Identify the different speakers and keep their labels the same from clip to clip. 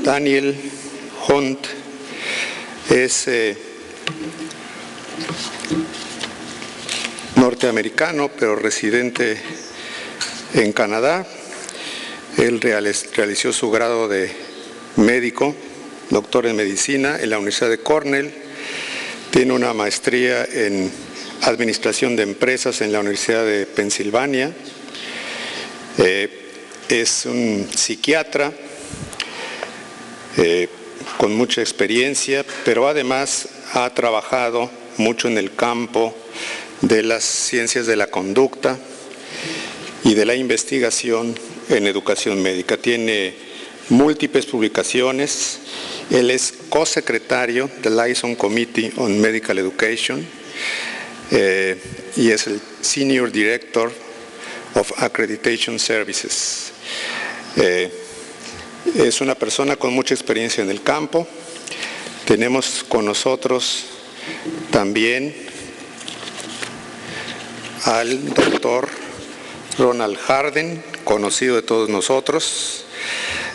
Speaker 1: Daniel Hunt es norteamericano, pero residente en Canadá. Él realizó su grado de médico, doctor en medicina, en la Universidad de Cornell. Tiene una maestría en administración de empresas en la Universidad de Pensilvania. Es un psiquiatra con mucha experiencia, pero además ha trabajado mucho en el campo de las ciencias de la conducta y de la investigación en educación médica. Tiene múltiples publicaciones. Él es cosecretario del Liaison Committee on Medical Education y es el Senior Director of Accreditation Services. Es una persona con mucha experiencia en el campo. Tenemos con nosotros también al doctor Ronald Harden, conocido de todos nosotros.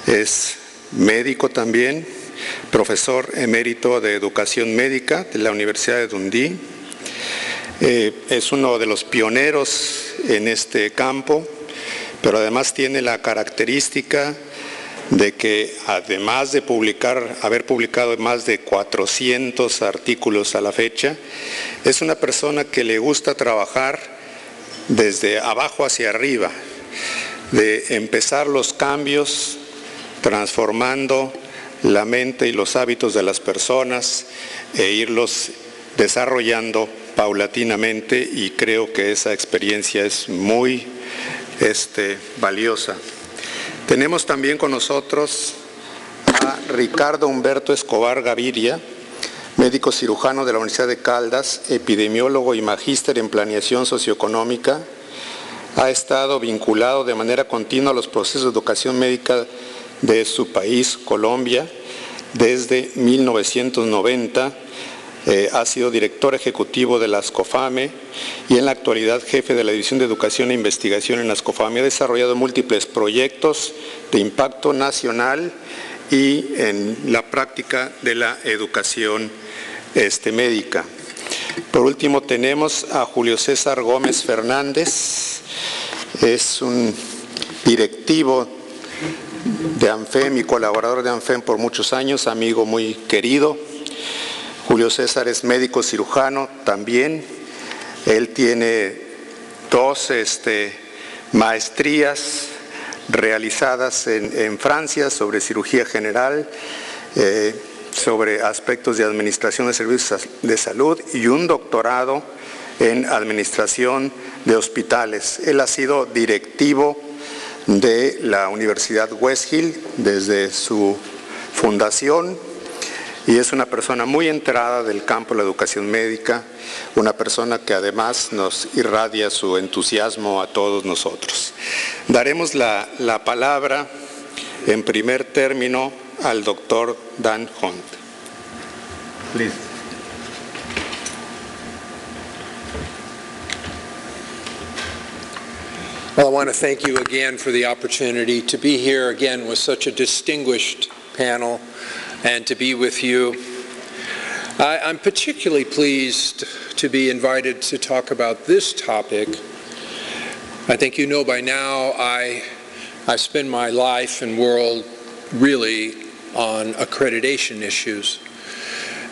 Speaker 1: Es médico también, profesor emérito de Educación Médica de la Universidad de Dundee. Es uno de los pioneros en este campo, pero además tiene la característica de que, además de haber publicado más de 400 artículos a la fecha, es una persona que le gusta trabajar desde abajo hacia arriba, de empezar los cambios transformando la mente y los hábitos de las personas e irlos desarrollando paulatinamente, y creo que esa experiencia es muy valiosa. Tenemos también con nosotros a Ricardo Humberto Escobar Gaviria, médico cirujano de la Universidad de Caldas, epidemiólogo y magíster en planeación socioeconómica. Ha estado vinculado de manera continua a los procesos de educación médica de su país, Colombia, desde 1990. Ha sido director ejecutivo de la ASCOFAME y en la actualidad jefe de la División de Educación e Investigación en la ASCOFAME. Ha desarrollado múltiples proyectos de impacto nacional y en la práctica de la educación médica. Por último tenemos a Julio César Gómez-Fernández. Es un directivo de AMFEM y colaborador de AMFEM por muchos años, amigo muy querido. Julio César es médico cirujano también. Él tiene 2 maestrías realizadas en Francia sobre cirugía general, sobre aspectos de administración de servicios de salud, y un doctorado en administración de hospitales. Él ha sido directivo de la Universidad West Hill desde su fundación y es una persona muy enterada del campo de la educación médica, una persona que además nos irradia su entusiasmo a todos nosotros. Daremos la palabra en primer término al doctor Dan Hunt. Please.
Speaker 2: Well, I want to thank you again for the opportunity to be here again with such a distinguished panel and to be with you. I'm particularly pleased to be invited to talk about this topic. I think you know by now I spend my life and world really on accreditation issues.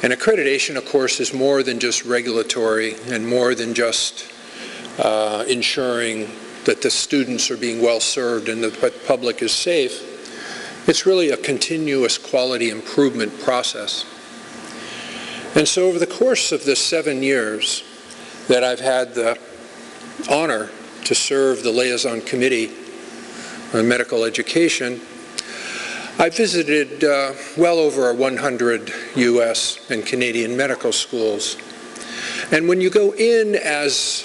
Speaker 2: And accreditation, of course, is more than just regulatory and more than just ensuring that the students are being well served and the public is safe. It's really a continuous quality improvement process. And so over the course of the 7 years that I've had the honor to serve the Liaison Committee on Medical Education, I visited well over 100 U.S. and Canadian medical schools. And when you go in as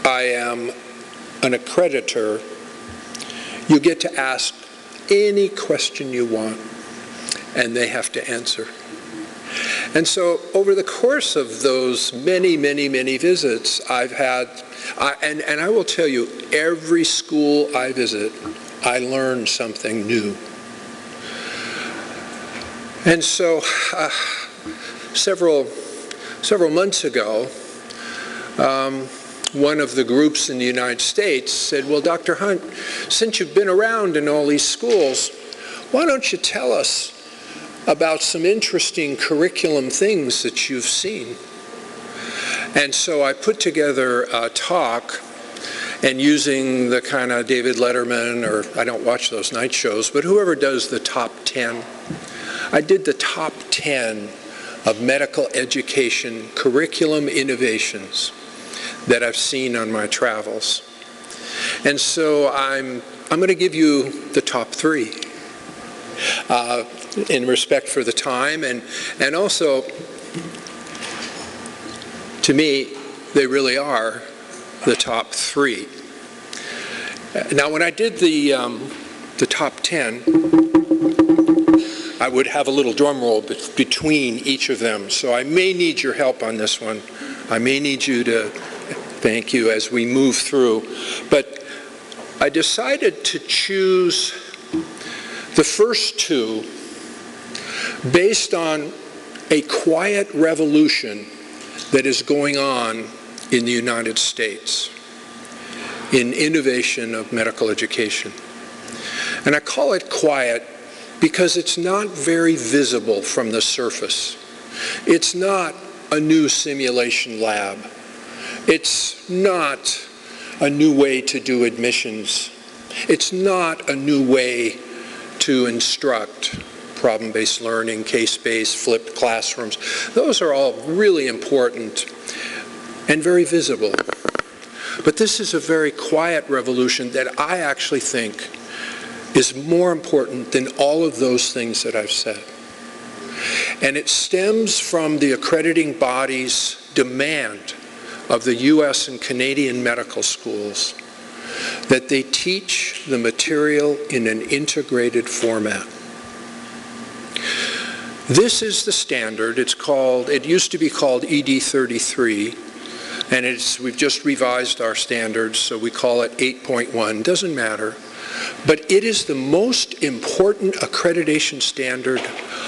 Speaker 2: I am an accreditor, you get to ask any question you want, and they have to answer. And so over the course of those many visits I've had, and I will tell you, every school I visit, I learn something new. And so several months ago, one of the groups in the United States said, well, Dr. Hunt, since you've been around in all these schools, why don't you tell us about some interesting curriculum things that you've seen? And so I put together a talk, and using the kind of David Letterman, or I don't watch those night shows, but whoever does the top 10, I did the top 10 of medical education curriculum innovations that I've seen on my travels. And so I'm going to give you the top 3 in respect for the time, and also, to me, they really are the top 3. Now, when I did the top 10, I would have a little drum roll between each of them, so I may need your help on this one. I may need you to thank you as we move through. But I decided to choose the first 2 based on a quiet revolution that is going on in the United States in innovation of medical education. And I call it quiet because it's not very visible from the surface. It's not a new simulation lab. It's not a new way to do admissions. It's not a new way to instruct, problem-based learning, case-based, flipped classrooms. Those are all really important and very visible. But this is a very quiet revolution that I actually think is more important than all of those things that I've said. And it stems from the accrediting body's demand of the US and Canadian medical schools that they teach the material in an integrated format. This is the standard. It used to be called ED 33, and we've just revised our standards, so we call it 8.1. Doesn't matter. But it is the most important accreditation standard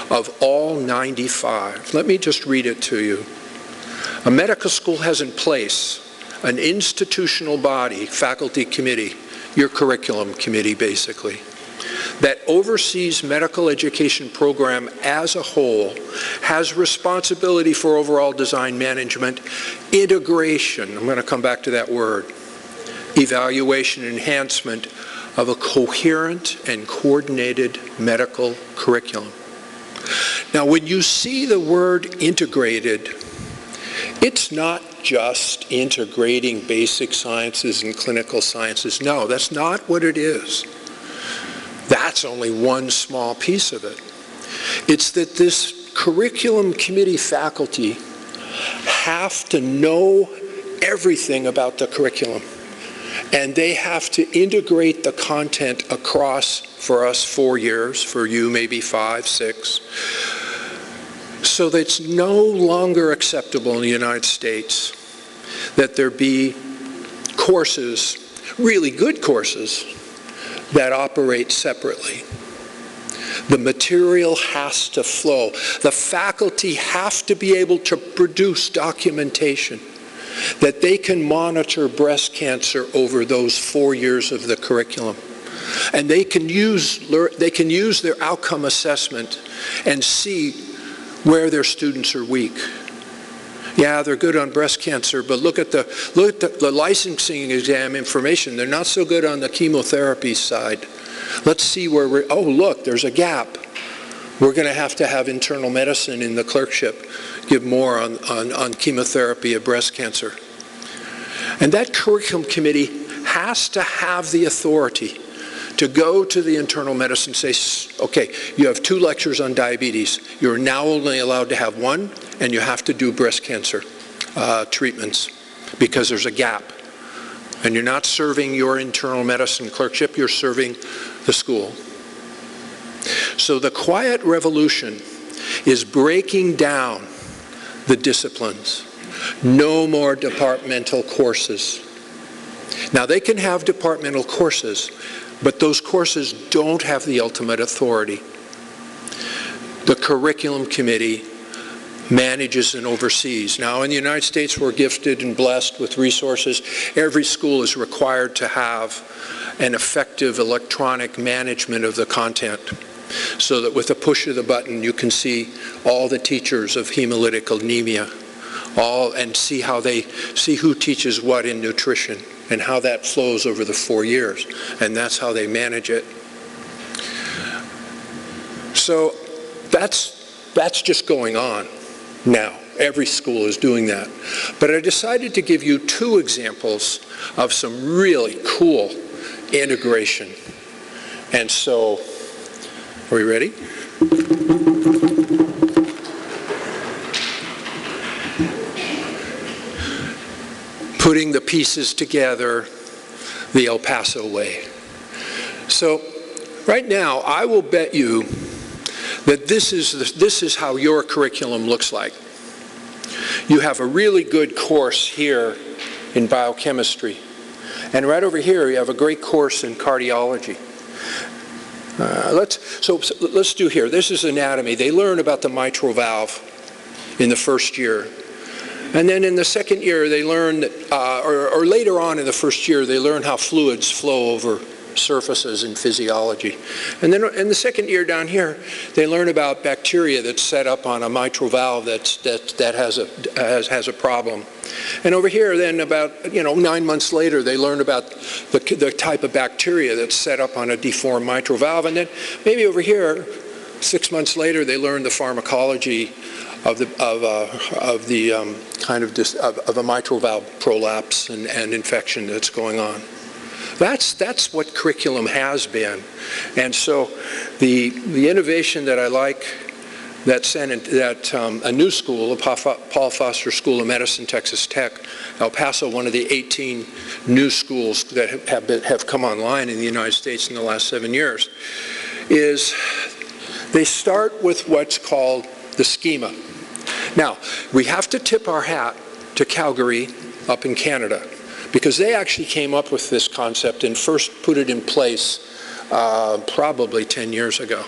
Speaker 2: of all 95. Let me just read it to you. A medical school has in place an institutional body, faculty committee, your curriculum committee basically, that oversees medical education program as a whole, has responsibility for overall design management, integration, I'm going to come back to that word, evaluation, enhancement of a coherent and coordinated medical curriculum. Now, when you see the word integrated, it's not just integrating basic sciences and clinical sciences. No, that's not what it is. That's only one small piece of it. It's that this curriculum committee faculty have to know everything about the curriculum. And they have to integrate the content across, for us, 4 years, for you maybe 5, 6, so that it's no longer acceptable in the United States that there be courses, really good courses, that operate separately. The material has to flow. The faculty have to be able to produce documentation that they can monitor breast cancer over those 4 years of the curriculum. And they can use their outcome assessment and see where their students are weak. Yeah, they're good on breast cancer, but look at the licensing exam information. They're not so good on the chemotherapy side. Let's see where oh look, there's a gap. We're going to have internal medicine in the clerkship give more on chemotherapy of breast cancer. And that curriculum committee has to have the authority to go to the internal medicine and say, okay, you have 2 lectures on diabetes. You're now only allowed to have 1, and you have to do breast cancer treatments because there's a gap. And you're not serving your internal medicine clerkship, you're serving the school. So the quiet revolution is breaking down the disciplines. No more departmental courses. Now they can have departmental courses, but those courses don't have the ultimate authority. the curriculum committee manages and oversees. Now, in the United States, we're gifted and blessed with resources. Every school is required to have an effective electronic management of the content, so that with a push of the button you can see all the teachers of hemolytic anemia, and see who teaches what in nutrition and how that flows over the 4 years, and that's how they manage it. So that's just going on now. Every school is doing that. But I decided to give you 2 examples of some really cool integration. And so, are we ready? Putting the pieces together the El Paso way. So, right now, I will bet you that this is how your curriculum looks like. You have a really good course here in biochemistry. And right over here, you have a great course in cardiology. Let's do here. This is anatomy. They learn about the mitral valve in the first year. And then in the second year, they learn, or later on in the first year, they learn how fluids flow over surfaces in physiology. And then in the second year down here, they learn about bacteria that's set up on a mitral valve that has a problem. And over here, then about 9 months later, they learn about the type of bacteria that's set up on a deformed mitral valve. And then maybe over here, 6 months later, they learn the pharmacology of a mitral valve prolapse and infection that's going on. That's what curriculum has been. And so the innovation that I like that a new school, Paul Foster School of Medicine, Texas Tech, El Paso, one of the 18 new schools that have come online in the United States in the last 7 years, is they start with what's called the schema. Now, we have to tip our hat to Calgary up in Canada, because they actually came up with this concept and first put it in place probably 10 years ago.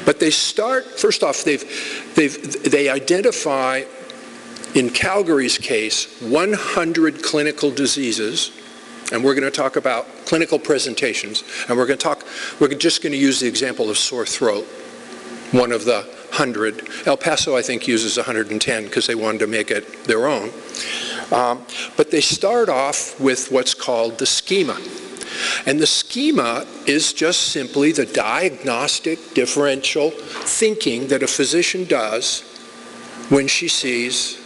Speaker 2: But they start, first off, they identify, in Calgary's case, 100 clinical diseases, and we're going to talk about clinical presentations, and we're just going to use the example of sore throat, one of the 100. El Paso, I think, uses 110 because they wanted to make it their own. But they start off with what's called the schema. And the schema is just simply the diagnostic differential thinking that a physician does when she sees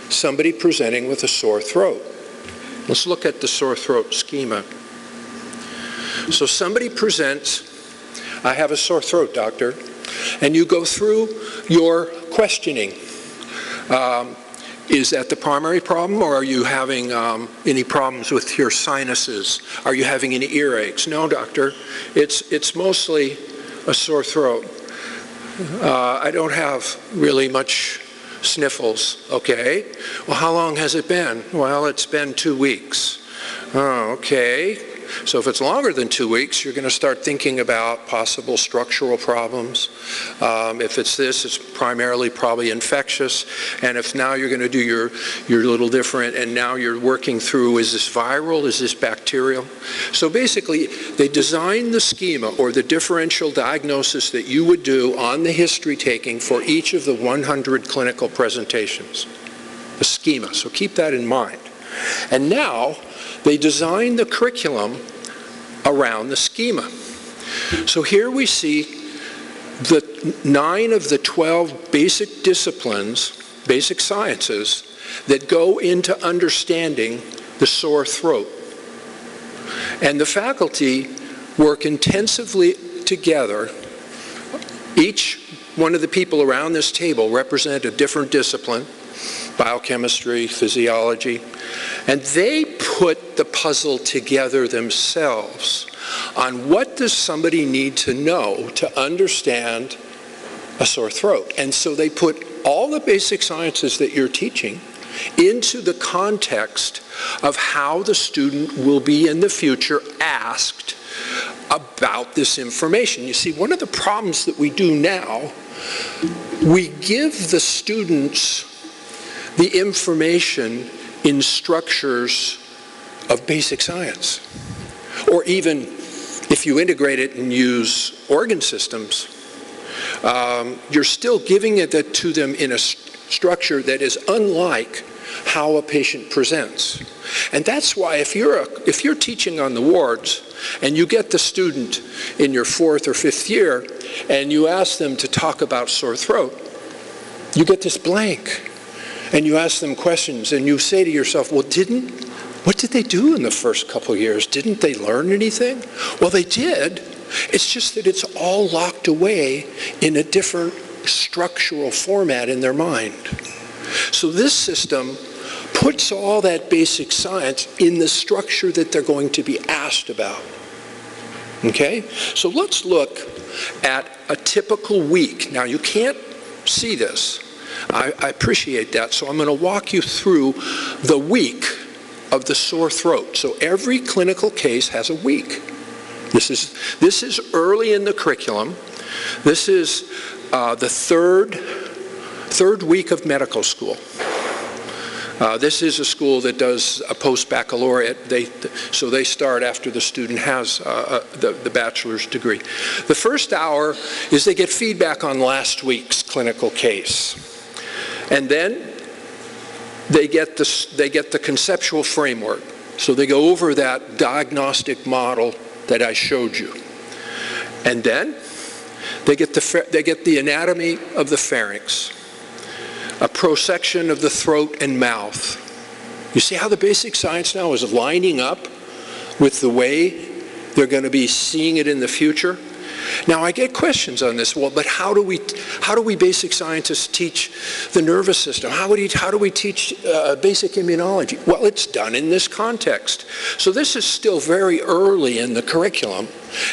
Speaker 2: somebody presenting with a sore throat. Let's look at the sore throat schema. So somebody presents, "I have a sore throat, doctor," and you go through your questioning. Is that the primary problem, or are you having any problems with your sinuses? Are you having any earaches? No, doctor, it's mostly a sore throat. I don't have really much sniffles. Okay. Well, how long has it been? Well, it's been 2 weeks. Oh, okay. So if it's longer than 2 weeks, you're going to start thinking about possible structural problems. If it's this, it's primarily probably infectious. And if now you're going to do your little different, and now you're working through, is this viral, is this bacterial? So basically, they design the schema, or the differential diagnosis that you would do on the history taking for each of the 100 clinical presentations. The schema, so keep that in mind. And now, they design the curriculum around the schema. So here we see the 9 of the 12 basic disciplines, basic sciences, that go into understanding the sore throat. And the faculty work intensively together. Each one of the people around this table represent a different discipline: biochemistry, physiology, and they put the puzzle together themselves on what does somebody need to know to understand a sore throat. And so they put all the basic sciences that you're teaching into the context of how the student will be in the future asked about this information. You see, one of the problems that we do now, we give the students the information in structures of basic science. Or even if you integrate it and use organ systems, you're still giving it to them in a structure that is unlike how a patient presents. And that's why if you're teaching on the wards and you get the student in your 4th or 5th year and you ask them to talk about sore throat, you get this blank. And you ask them questions and you say to yourself, well, what did they do in the first couple years? Didn't they learn anything? Well, they did. It's just that it's all locked away in a different structural format in their mind. So this system puts all that basic science in the structure that they're going to be asked about. Okay? So let's look at a typical week. Now, you can't see this. I appreciate that. So I'm going to walk you through the week of the sore throat. So every clinical case has a week. This is early in the curriculum. This is the third week of medical school. This is a school that does a post-baccalaureate, so they start after the student has the bachelor's degree. The first hour is they get feedback on last week's clinical case. And then they get the conceptual framework. So they go over that diagnostic model that I showed you. And then they get the anatomy of the pharynx, a prosection of the throat and mouth. You see how the basic science now is lining up with the way they're going to be seeing it in the future? Now I get questions on this. Well, but how do we basic scientists teach the nervous system? How do we teach basic immunology? Well, it's done in this context. So this is still very early in the curriculum.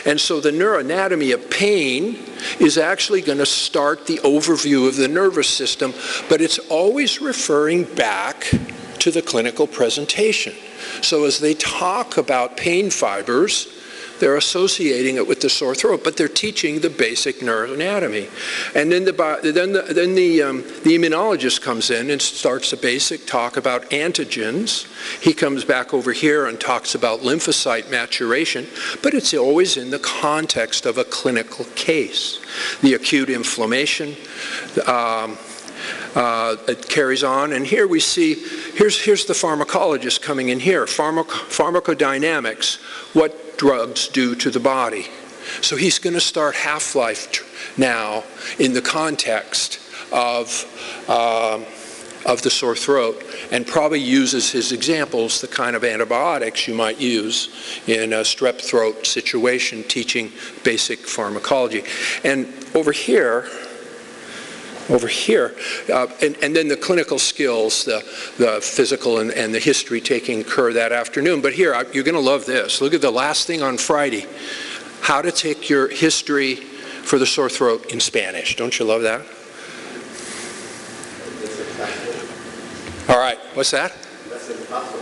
Speaker 2: And so the neuroanatomy of pain is actually going to start the overview of the nervous system, but it's always referring back to the clinical presentation. So as they talk about pain fibers, they're associating it with the sore throat, but they're teaching the basic neuroanatomy. And then the immunologist comes in and starts a basic talk about antigens. He comes back over here and talks about lymphocyte maturation, but it's always in the context of a clinical case. The acute inflammation, it carries on, and here we see, here's the pharmacologist coming in here, pharmacodynamics, what drugs do to the body. So he's going to start half-life now in the context of the sore throat, and probably uses his examples, the kind of antibiotics you might use in a strep throat situation, teaching basic pharmacology. And over here, and then the clinical skills, the physical and the history taking occur that afternoon. But here, you're going to love this. Look at the last thing on Friday. How to take your history for the sore throat in Spanish. Don't you love that? All right, what's that?
Speaker 3: That's in Paso.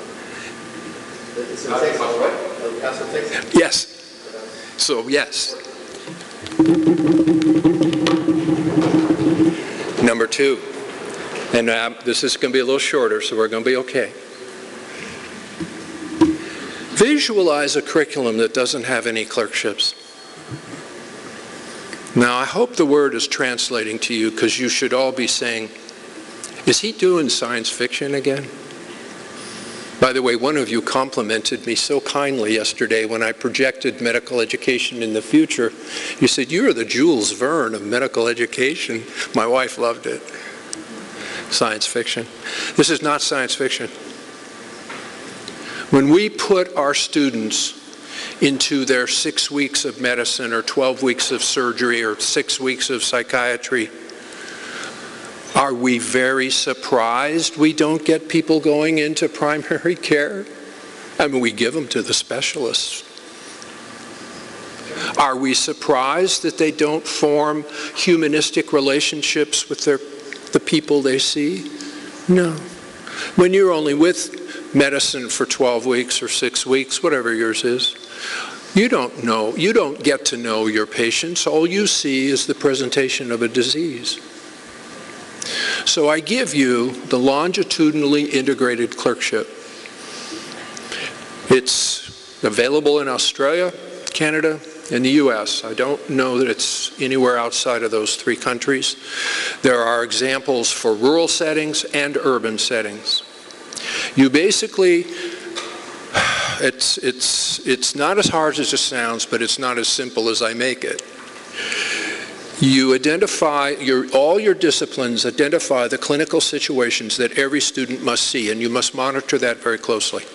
Speaker 3: It's in Texas, right? El Paso, Texas?
Speaker 2: Yes. So, yes. Number 2, and this is going to be a little shorter, so we're going to be okay. Visualize a curriculum that doesn't have any clerkships. Now, I hope the word is translating to you, because you should all be saying, is he doing science fiction again? By the way, one of you complimented me so kindly yesterday when I projected medical education in the future. You said, you're the Jules Verne of medical education. My wife loved it. Science fiction. This is not science fiction. When we put our students into their 6 weeks of medicine or 12 weeks of surgery or 6 weeks of psychiatry, are we very surprised we don't get people going into primary care? I mean, we give them to the specialists. Are we surprised that they don't form humanistic relationships with the people they see? No. When you're only with medicine for 12 weeks or 6 weeks, whatever yours is, You don't get to know your patients. All you see is the presentation of a disease. So I give you the longitudinally integrated clerkship. It's available in Australia, Canada, and the US. I don't know that it's anywhere outside of those 3 countries. There are examples for rural settings and urban settings. You basically, it's not as hard as it sounds, but it's not as simple as I make it. You identify, all your disciplines identify the clinical situations that every student must see, and you must monitor that very closely.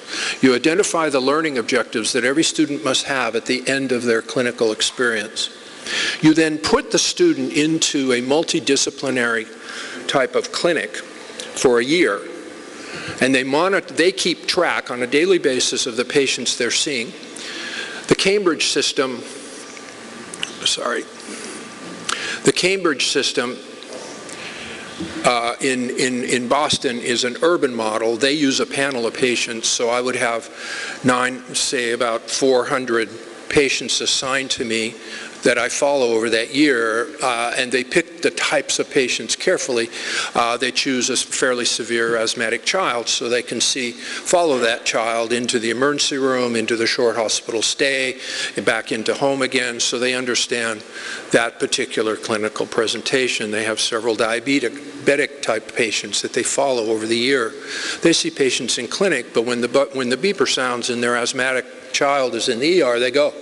Speaker 2: You identify the learning objectives that every student must have at the end of their clinical experience. You then put the student into a multidisciplinary type of clinic for a year, and they keep track on a daily basis of the patients they're seeing. The Cambridge system, in Boston is an urban model. They use a panel of patients, so I would have about 400 patients assigned to me that I follow over that year, and they pick the types of patients carefully. They choose a fairly severe asthmatic child, so they can follow that child into the emergency room, into the short hospital stay, and back into home again, so they understand that particular clinical presentation. They have several diabetic type patients that they follow over the year. They see patients in clinic, but when the beeper sounds and their asthmatic child is in the ER, they go.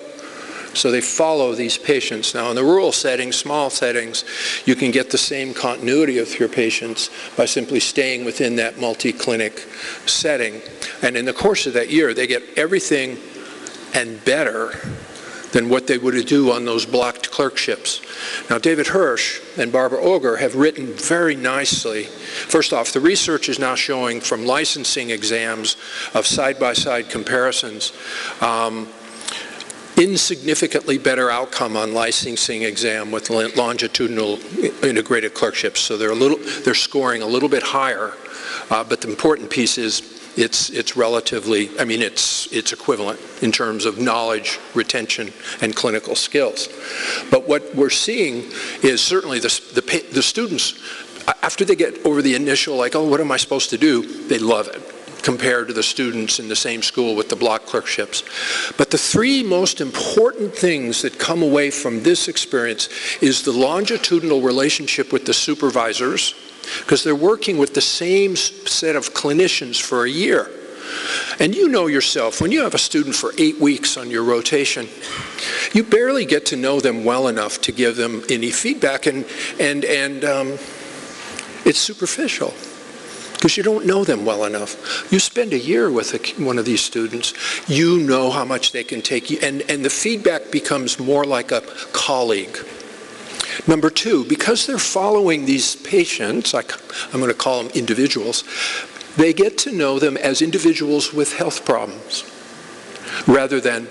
Speaker 2: So they follow these patients. Now in the rural settings, small settings, you can get the same continuity of your patients by simply staying within that multi-clinic setting. And in the course of that year, they get everything and better than what they would do on those blocked clerkships. Now David Hirsch and Barbara Auger have written very nicely. First off, the research is now showing from licensing exams of side-by-side comparisons insignificantly better outcome on licensing exam with longitudinal integrated clerkships. So they're scoring a little bit higher, but the important piece is it's relatively, it's equivalent in terms of knowledge, retention, and clinical skills. But what we're seeing is certainly the students, after they get over the initial, like, oh, what am I supposed to do? They love it, compared to the students in the same school with the block clerkships. But the 3 most important things that come away from this experience is the longitudinal relationship with the supervisors, because they're working with the same set of clinicians for a year. And you know yourself, when you have a student for 8 weeks on your rotation, you barely get to know them well enough to give them any feedback, and it's superficial, because you don't know them well enough. You spend a year with one of these students, you know how much they can take you, and the feedback becomes more like a colleague. Number 2, because they're following these patients, I'm going to call them individuals, they get to know them as individuals with health problems rather than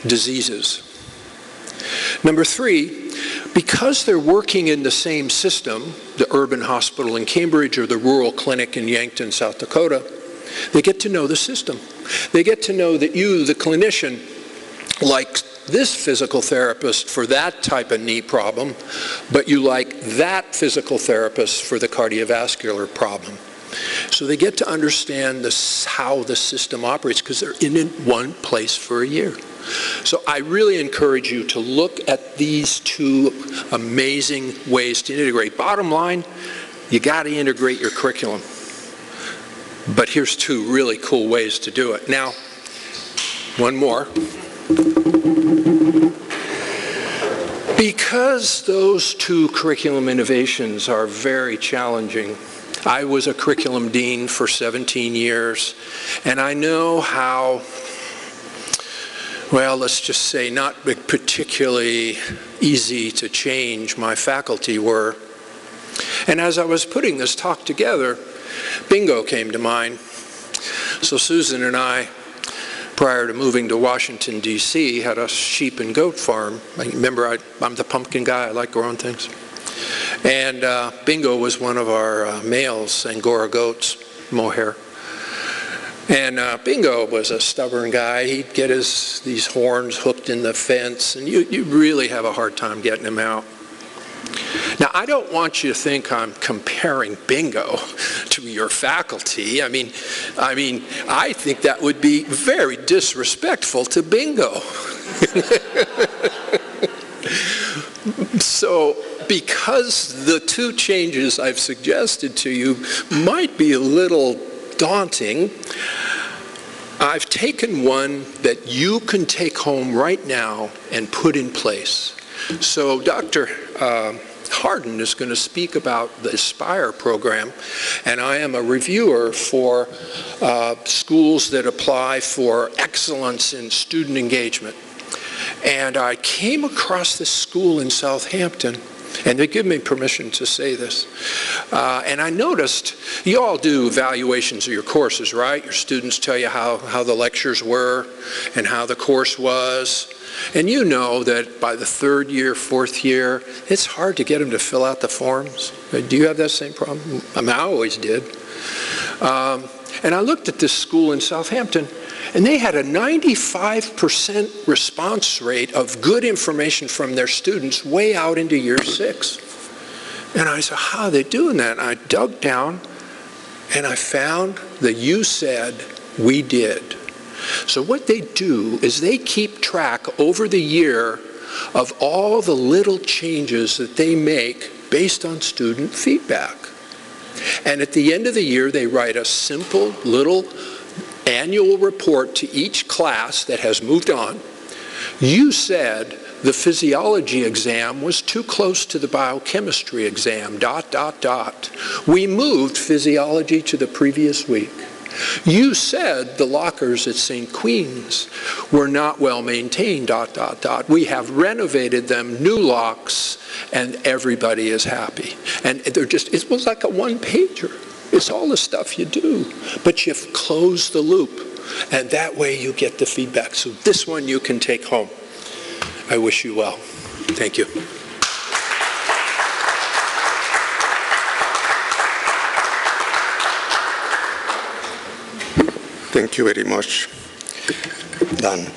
Speaker 2: diseases. Number 3, because they're working in the same system, the urban hospital in Cambridge or the rural clinic in Yankton, South Dakota, they get to know the system. They get to know that you, the clinician, like this physical therapist for that type of knee problem, but you like that physical therapist for the cardiovascular problem. So they get to understand how the system operates, because they're in one place for a year. So I really encourage you to look at these 2 amazing ways to integrate. Bottom line, you got to integrate your curriculum. But here's 2 really cool ways to do it. Now, one more. Because those 2 curriculum innovations are very challenging, I was a curriculum dean for 17 years, and I know how, well, let's just say not particularly easy to change my faculty were. And as I was putting this talk together, bingo came to mind. So Susan and I, prior to moving to Washington, D.C., had a sheep and goat farm. Remember, I'm the pumpkin guy. I like growing things. And Bingo was one of our males, Angora goats, mohair. And Bingo was a stubborn guy. He'd get these horns hooked in the fence, and you really have a hard time getting him out. Now, I don't want you to think I'm comparing Bingo to your faculty. I mean, I think that would be very disrespectful to Bingo. So, because the two changes I've suggested to you might be a little daunting, I've taken one that you can take home right now and put in place. So Dr. Harden is going to speak about the Aspire program, and I am a reviewer for schools that apply for excellence in student engagement. And I came across this school in Southampton, and they give me permission to say this. And I noticed, you all do evaluations of your courses, right? Your students tell you how the lectures were and how the course was. And you know that by the third year, fourth year, it's hard to get them to fill out the forms. Do you have that same problem? I mean, I always did. And I looked at this school in Southampton, and they had a 95% response rate of good information from their students way out into year 6. And I said, how are they doing that? And I dug down, and I found that you said, we did. So what they do is they keep track over the year of all the little changes that they make based on student feedback. And at the end of the year, they write a simple little annual report to each class that has moved on. You said the physiology exam was too close to the biochemistry exam, ... We moved physiology to the previous week. You said the lockers at St. Queen's were not well maintained, ... We have renovated them, new locks, and everybody is happy. And they're just, it was like a one-pager. It's all the stuff you do, but you've closed the loop, and that way you get the feedback. So this one you can take home. I wish you well. Thank you.
Speaker 1: Thank you very much, Dan.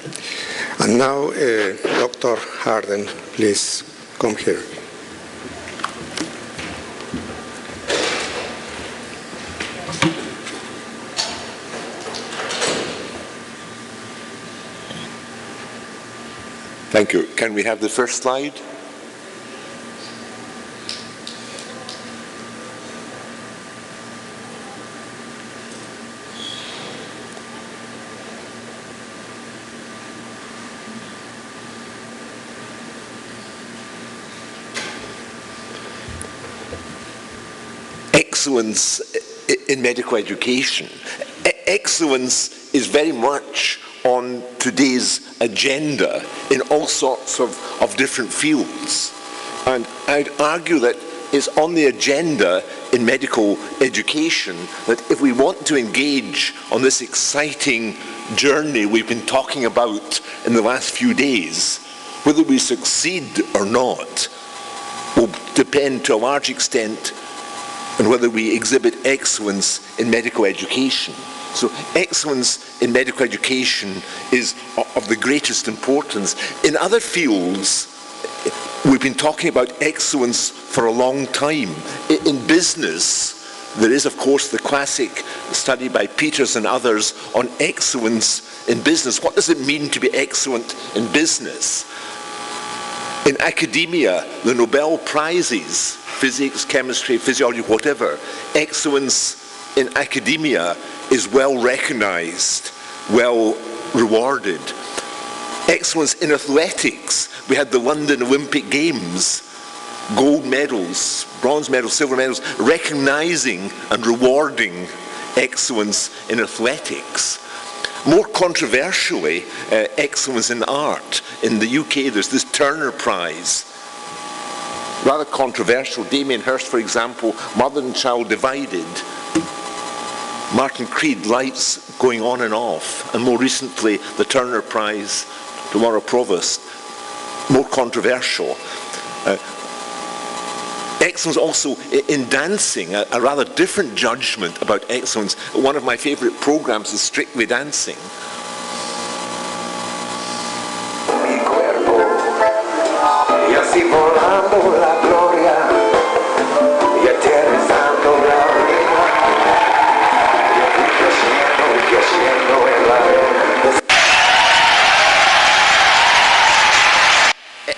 Speaker 1: And now, Dr. Harden, please come here.
Speaker 4: Thank you. Can we have the first slide? Excellence in medical education. Excellence is very much on today's agenda in all sorts of different fields. And I'd argue that it's on the agenda in medical education that if we want to engage on this exciting journey we've been talking about in the last few days, whether we succeed or not will depend to a large extent on whether we exhibit excellence in medical education. So excellence in medical education is of the greatest importance. In other fields, we've been talking about excellence for a long time. In business, there is, of course, the classic study by Peters and others on excellence in business. What does it mean to be excellent in business? In academia, the Nobel Prizes, physics, chemistry, physiology, whatever, excellence in academia is well recognized, well rewarded. Excellence in athletics. We had the London Olympic Games, gold medals, bronze medals, silver medals, recognizing and rewarding excellence in athletics. More controversially, excellence in art. In the UK, there's this Turner Prize. Rather controversial. Damien Hirst, for example, Mother and Child Divided. Martin Creed, Lights Going On and Off. And more recently, the Turner Prize to Laura Provost. More controversial. Excellence also in dancing, a rather different judgment about excellence. One of my favorite programs is Strictly Dancing.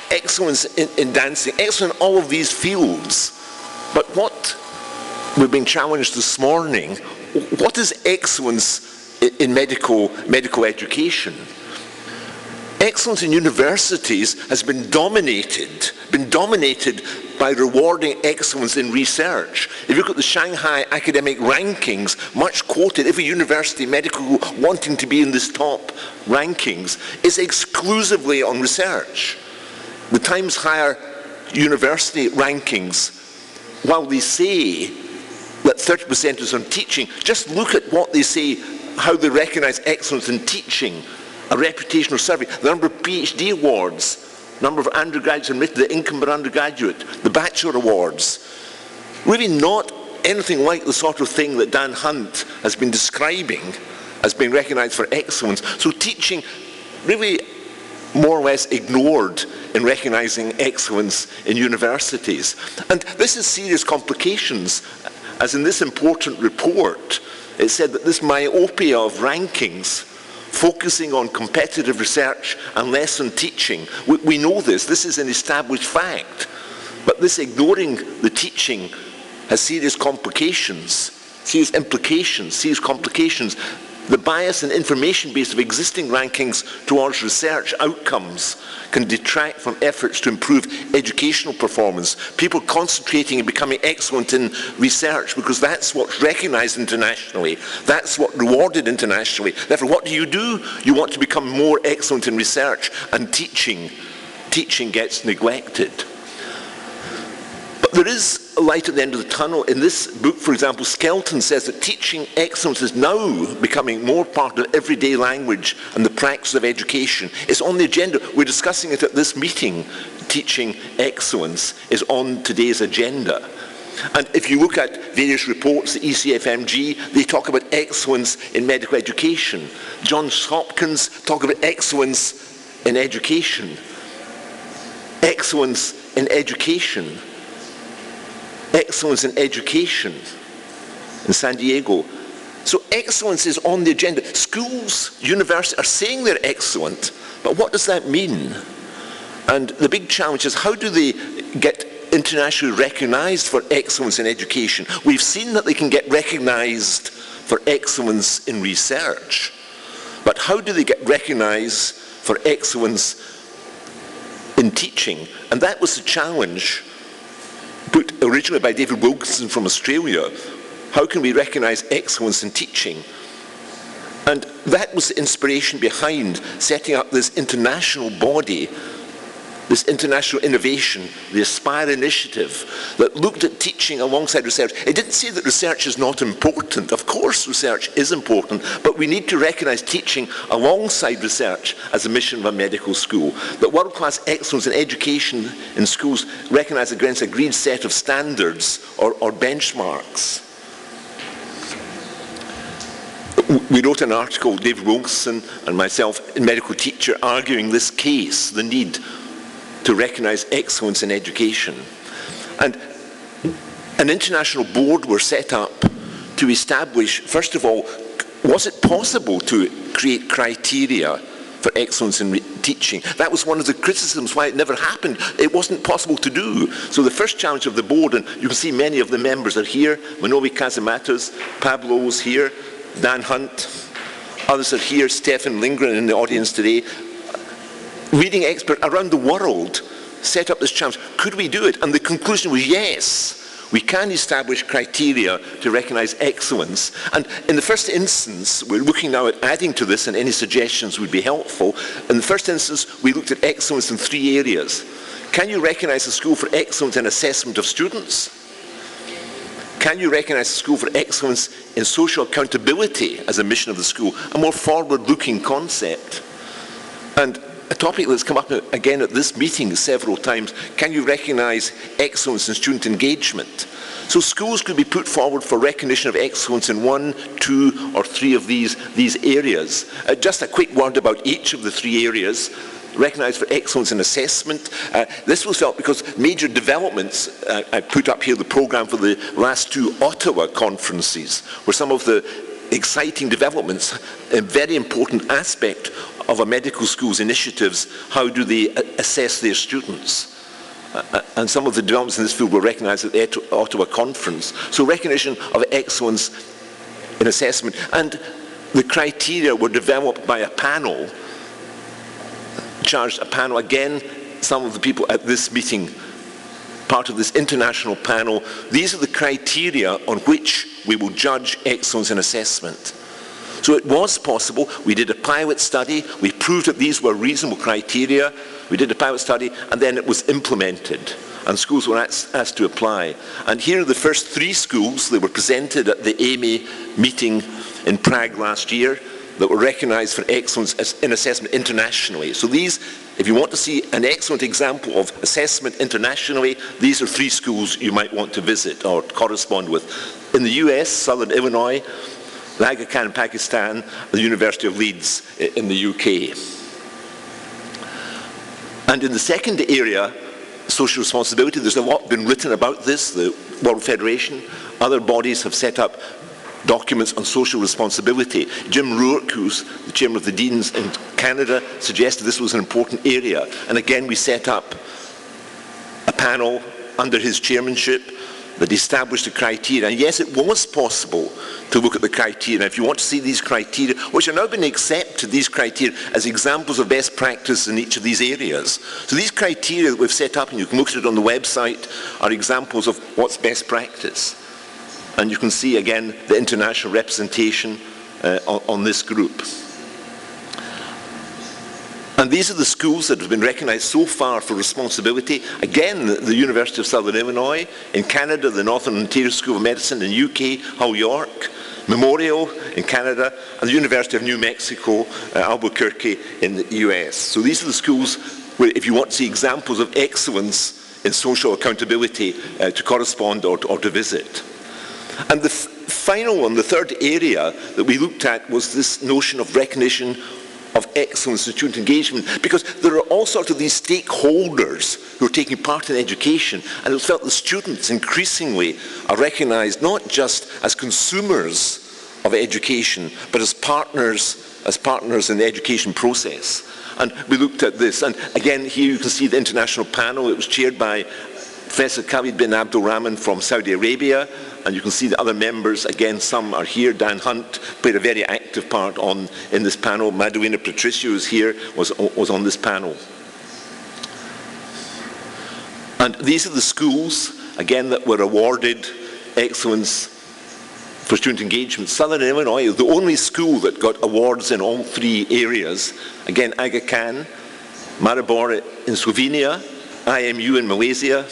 Speaker 4: Excellence in dancing, excellence in all of these fields. But what we've been challenged this morning, what is excellence in medical education? Excellence in universities has been dominated by rewarding excellence in research. If you look at the Shanghai academic rankings, much quoted, every university, medical, wanting to be in this top rankings, is exclusively on research. The Times Higher University rankings, while they say that 30% is on teaching, just look at what they say, how they recognize excellence in teaching, a reputational survey, the number of PhD awards, number of undergraduates admitted, the income per undergraduate, the bachelor awards. Really not anything like the sort of thing that Dan Hunt has been describing as being recognized for excellence. So teaching really more or less ignored in recognizing excellence in universities. And this has serious complications, as in this important report, it said that this myopia of rankings, focusing on competitive research and less on teaching, we know this is an established fact, but this ignoring the teaching has serious complications, serious implications, serious complications. The bias and information base of existing rankings towards research outcomes can detract from efforts to improve educational performance. People concentrating and becoming excellent in research because that's what's recognized internationally. That's what's rewarded internationally. Therefore, what do? You want to become more excellent in research, and teaching gets neglected. But there is a light at the end of the tunnel. In this book, for example, Skelton says that teaching excellence is now becoming more part of everyday language and the practice of education. It's on the agenda. We're discussing it at this meeting. Teaching excellence is on today's agenda. And if you look at various reports, the ECFMG, they talk about excellence in medical education. Johns Hopkins talk about excellence in education. Excellence in education. Excellence in education in San Diego. So excellence is on the agenda. Schools, universities are saying they're excellent, but what does that mean? And the big challenge is, how do they get internationally recognized for excellence in education? We've seen that they can get recognized for excellence in research, but how do they get recognized for excellence in teaching? And that was the challenge put originally by David Wilkinson from Australia. How can we recognize excellence in teaching? And that was the inspiration behind setting up this international body, this international innovation, the Aspire initiative, that looked at teaching alongside research. It didn't say that research is not important. Of course research is important, but we need to recognize teaching alongside research as a mission of a medical school. That world-class excellence in education in schools recognized against an agreed set of standards or benchmarks. We wrote an article, David Wilkinson and myself, in Medical Teacher, arguing this case, the need to recognize excellence in education. And an international board was set up to establish, first of all, was it possible to create criteria for excellence in teaching? That was one of the criticisms why it never happened. It wasn't possible to do. So the first challenge of the board, and you can see many of the members are here, Manobi Kazamatos, Pablo is here, Dan Hunt, others are here, Stefan Lindgren in the audience today. Leading experts around the world set up this challenge. Could we do it? And the conclusion was yes, we can establish criteria to recognize excellence. And in the first instance, we're looking now at adding to this, and any suggestions would be helpful. In the first instance, we looked at excellence in 3 areas. Can you recognize a school for excellence in assessment of students? Can you recognize a school for excellence in social accountability as a mission of the school? A more forward-looking concept. And a topic that's come up again at this meeting several times, can you recognise excellence in student engagement? So schools could be put forward for recognition of excellence in 1, 2 or 3 of these areas. Just a quick word about each of the 3 areas. Recognised for excellence in assessment. This was felt because major developments, I put up here the programme for the last 2 Ottawa conferences, were some of the exciting developments, a very important aspect of a medical school's initiatives. How do they assess their students? And some of the developments in this field were recognised at the Ottawa conference. So recognition of excellence in assessment, and the criteria were developed by a panel, charged a panel, again, some of the people at this meeting, part of this international panel. These are the criteria on which we will judge excellence in assessment. So it was possible. We did a pilot study. We proved that these were reasonable criteria. We did a pilot study, and then it was implemented, and schools were asked to apply. And here are the first 3 schools. They were presented at the AMEE meeting in Prague last year that were recognised for excellence in assessment internationally. So these, if you want to see an excellent example of assessment internationally, these are 3 schools you might want to visit or correspond with. In the US, Southern Illinois, the Aga Khan in Pakistan, the University of Leeds in the UK. And in the second area, social responsibility, there's a lot been written about this. The World Federation, other bodies have set up documents on social responsibility. Jim Rourke, who's the chairman of the Deans in Canada, suggested this was an important area. And again, we set up a panel under his chairmanship that established the criteria. And yes, it was possible to look at the criteria. If you want to see these criteria, which are now being accepted, these criteria, as examples of best practice in each of these areas. So these criteria that we've set up, and you can look at it on the website, are examples of what's best practice. And you can see, again, the international representation on this group. And these are the schools that have been recognised so far for responsibility. Again, the University of Southern Illinois, in Canada, the Northern Ontario School of Medicine, in UK, Hull York, Memorial in Canada, and the University of New Mexico, Albuquerque in the US. So these are the schools where, if you want to see examples of excellence in social accountability, to correspond or to visit. And the final one, the third area that we looked at, was this notion of recognition of excellence in student engagement, because there are all sorts of these stakeholders who are taking part in education, and it was felt the students increasingly are recognised not just as consumers of education, but as partners in the education process. And we looked at this, and again here you can see the international panel. It was chaired by Professor Khalid bin Abdul Rahman from Saudi Arabia, and you can see the other members. Again, some are here. Dan Hunt played a very active part in this panel. Madalena Patricio, who's here, was on this panel. And these are the schools, again, that were awarded excellence for student engagement. Southern Illinois is the only school that got awards in all 3 areas. Again, Aga Khan, Maribor in Slovenia, IMU in Malaysia,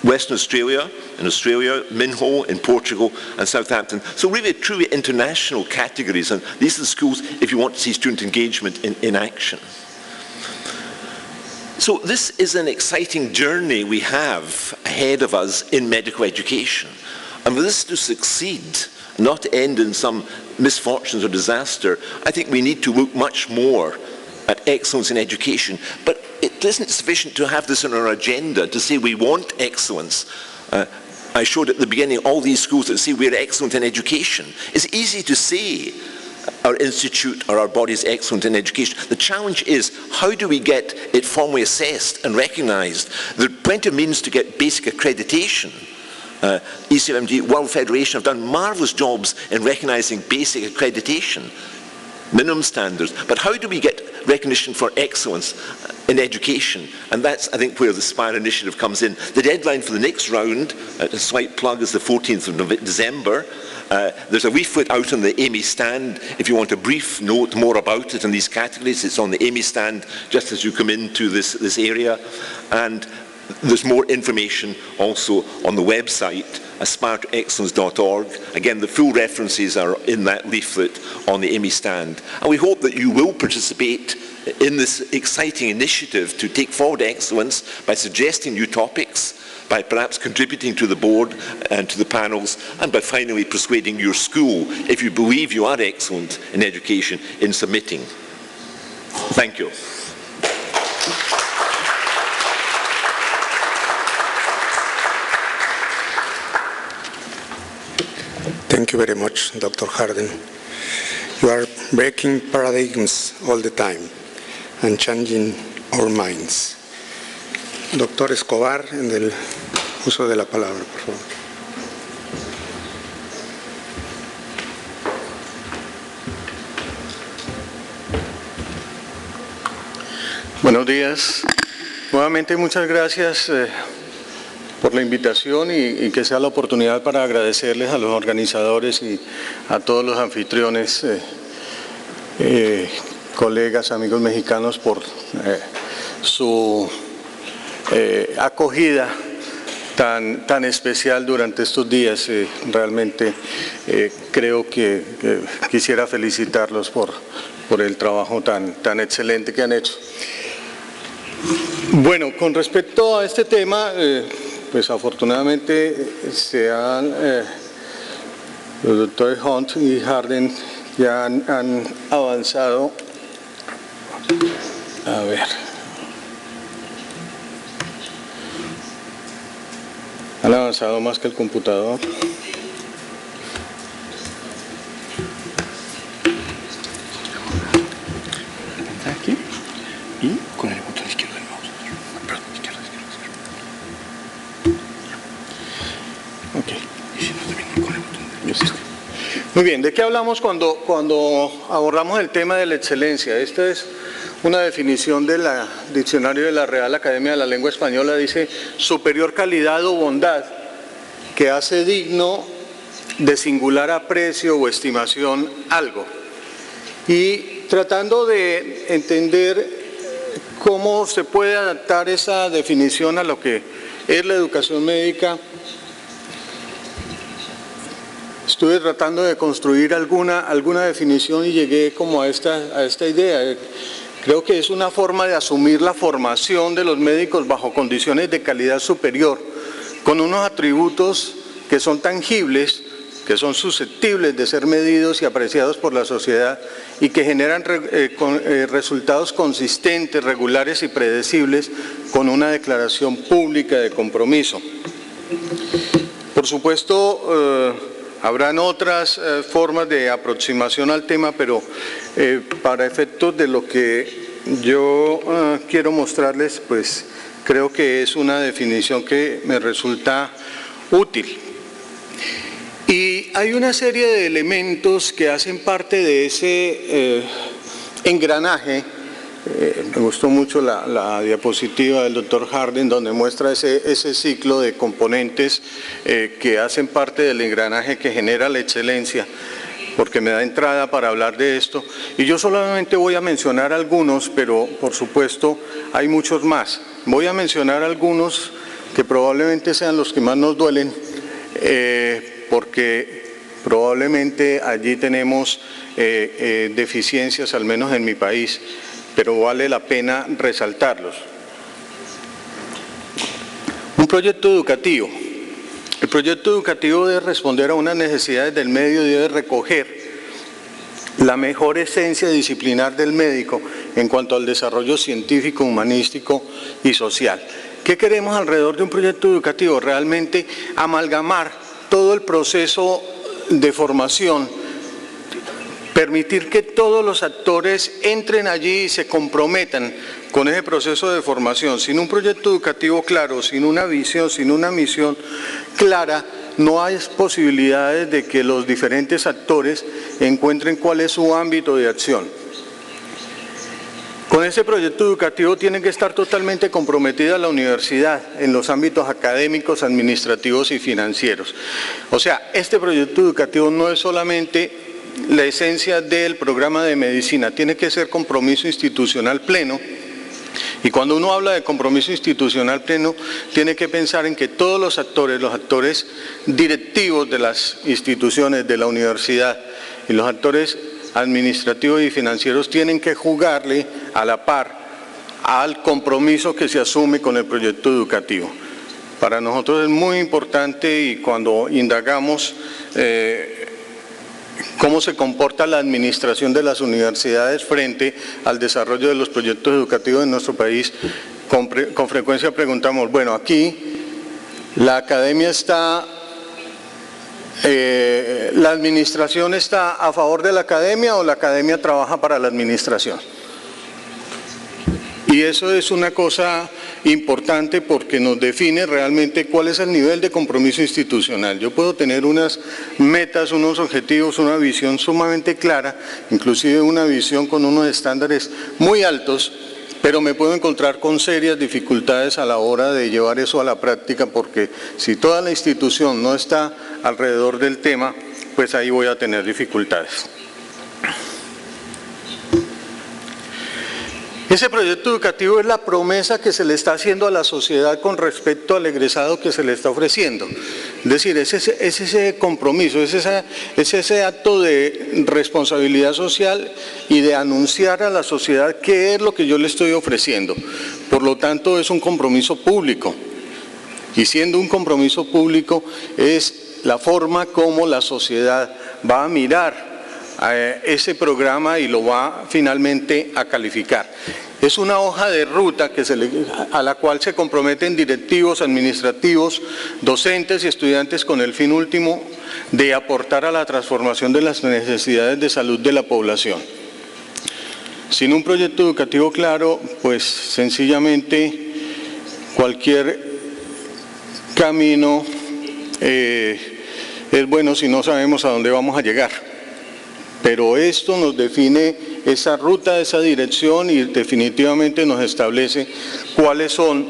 Speaker 4: Western Australia in Australia, Minho in Portugal, and Southampton. So really truly international categories, and these are the schools if you want to see student engagement in action. So this is an exciting journey we have ahead of us in medical education. And for this to succeed, not to end in some misfortunes or disaster, I think we need to look much more at excellence in education. But it isn't sufficient to have this on our agenda to say we want excellence. I showed at the beginning all these schools that say we're excellent in education. It's easy to say our institute or our body is excellent in education. The challenge is, how do we get it formally assessed and recognised? There are plenty of means to get basic accreditation. ECMD, World Federation have done marvellous jobs in recognising basic accreditation, minimum standards. But how do we get recognition for excellence in education? And that's, I think, where the SPIRE initiative comes in. The deadline for the next round, a slight plug, is the 14th of December. There's a leaflet out on the AMEE stand. If you want a brief note more about it in these categories, it's on the AMEE stand just as you come into this area. And There's more information also on the website, aspireToExcellence.org. Again, the full references are in that leaflet on the AMEE stand. And we hope that you will participate in this exciting initiative to take forward excellence by suggesting new topics, by perhaps contributing to the board and to the panels, and by finally persuading your school, if you believe you are excellent in education, in submitting. Thank you.
Speaker 1: Thank you very much, Dr. Harden. You are breaking paradigms all the time and changing our minds. Doctor Escobar, en el uso de la palabra, por favor.
Speaker 5: Buenos días. Nuevamente muchas gracias por la invitación y que sea la oportunidad para agradecerles a los organizadores y a todos los anfitriones, colegas, amigos mexicanos, por su acogida tan especial durante estos días. Realmente creo que quisiera felicitarlos por el trabajo tan excelente que han hecho. Bueno, con respecto a este tema, pues afortunadamente los doctores Hunt y Harden ya han avanzado. A ver. Han avanzado más que el computador.
Speaker 6: Aquí y con el botón izquierdo del mouse. Perdón, izquierdo. Ok. Y si no, también con el botón izquierdo.
Speaker 5: Muy bien, ¿de qué hablamos cuando abordamos el tema de la excelencia? Esta es una definición del diccionario de la Real Academia de la Lengua Española. Dice: superior calidad o bondad que hace digno de singular aprecio o estimación algo. Y tratando de entender cómo se puede adaptar esa definición a lo que es la educación médica, estuve tratando de construir alguna definición y llegué como a esta idea. Creo que es una forma de asumir la formación de los médicos bajo condiciones de calidad superior, con unos atributos que son tangibles, que son susceptibles de ser medidos y apreciados por la sociedad y que generan resultados consistentes, regulares y predecibles con una declaración pública de compromiso. Por supuesto, habrán otras formas de aproximación al tema, pero para efectos de lo que yo quiero mostrarles, pues creo que es una definición que me resulta útil. Y hay una serie de elementos que hacen parte de ese engranaje. Me gustó mucho la diapositiva del doctor Harden, donde muestra ese ciclo de componentes que hacen parte del engranaje que genera la excelencia, porque me da entrada para hablar de esto. Y yo solamente voy a mencionar algunos, pero por supuesto hay muchos más. Voy a mencionar algunos que probablemente sean los que más nos duelen, porque probablemente allí tenemos deficiencias, al menos en mi país, pero vale la pena resaltarlos. Un proyecto educativo. El proyecto educativo debe responder a unas necesidades del medio y debe recoger la mejor esencia disciplinar del médico en cuanto al desarrollo científico, humanístico y social. ¿Qué queremos alrededor de un proyecto educativo? Realmente amalgamar todo el proceso de formación, permitir que todos los actores entren allí y se comprometan con ese proceso de formación. Sin un proyecto educativo claro, sin una visión, sin una misión clara, no hay posibilidades de que los diferentes actores encuentren cuál es su ámbito de acción. Con ese proyecto educativo tiene que estar totalmente comprometida la universidad en los ámbitos académicos, administrativos y financieros. O sea, este proyecto educativo no es solamente la esencia del programa de medicina, tiene que ser compromiso institucional pleno Y cuando uno habla de compromiso institucional pleno, tiene que pensar en que todos los actores directivos de las instituciones, de la universidad y los actores administrativos y financieros tienen que jugarle a la par al compromiso que se asume con el proyecto educativo. Para nosotros es muy importante, y cuando indagamos cómo se comporta la administración de las universidades frente al desarrollo de los proyectos educativos en nuestro país, con frecuencia preguntamos, bueno, aquí la academia está, ¿la administración está a favor de la academia o la academia trabaja para la administración? Y eso es una cosa importante porque nos define realmente cuál es el nivel de compromiso institucional. Yo puedo tener unas metas, unos objetivos, una visión sumamente clara, inclusive una visión con unos estándares muy altos, pero me puedo encontrar con serias dificultades a la hora de llevar eso a la práctica, porque si toda la institución no está alrededor del tema, pues ahí voy a tener dificultades. Ese proyecto educativo es la promesa que se le está haciendo a la sociedad con respecto al egresado que se le está ofreciendo. Es decir, es ese compromiso, es ese acto de responsabilidad social y de anunciar a la sociedad qué es lo que yo le estoy ofreciendo. Por lo tanto, es un compromiso público. Y siendo un compromiso público, es la forma como la sociedad va a mirar a ese programa y lo va finalmente a calificar. Es una hoja de ruta a la cual se comprometen directivos, administrativos, docentes y estudiantes con el fin último de aportar a la transformación de las necesidades de salud de la población. Sin un proyecto educativo claro, pues sencillamente cualquier camino es bueno si no sabemos a dónde vamos a llegar. Pero esto nos define esa ruta, esa dirección, y definitivamente nos establece cuáles son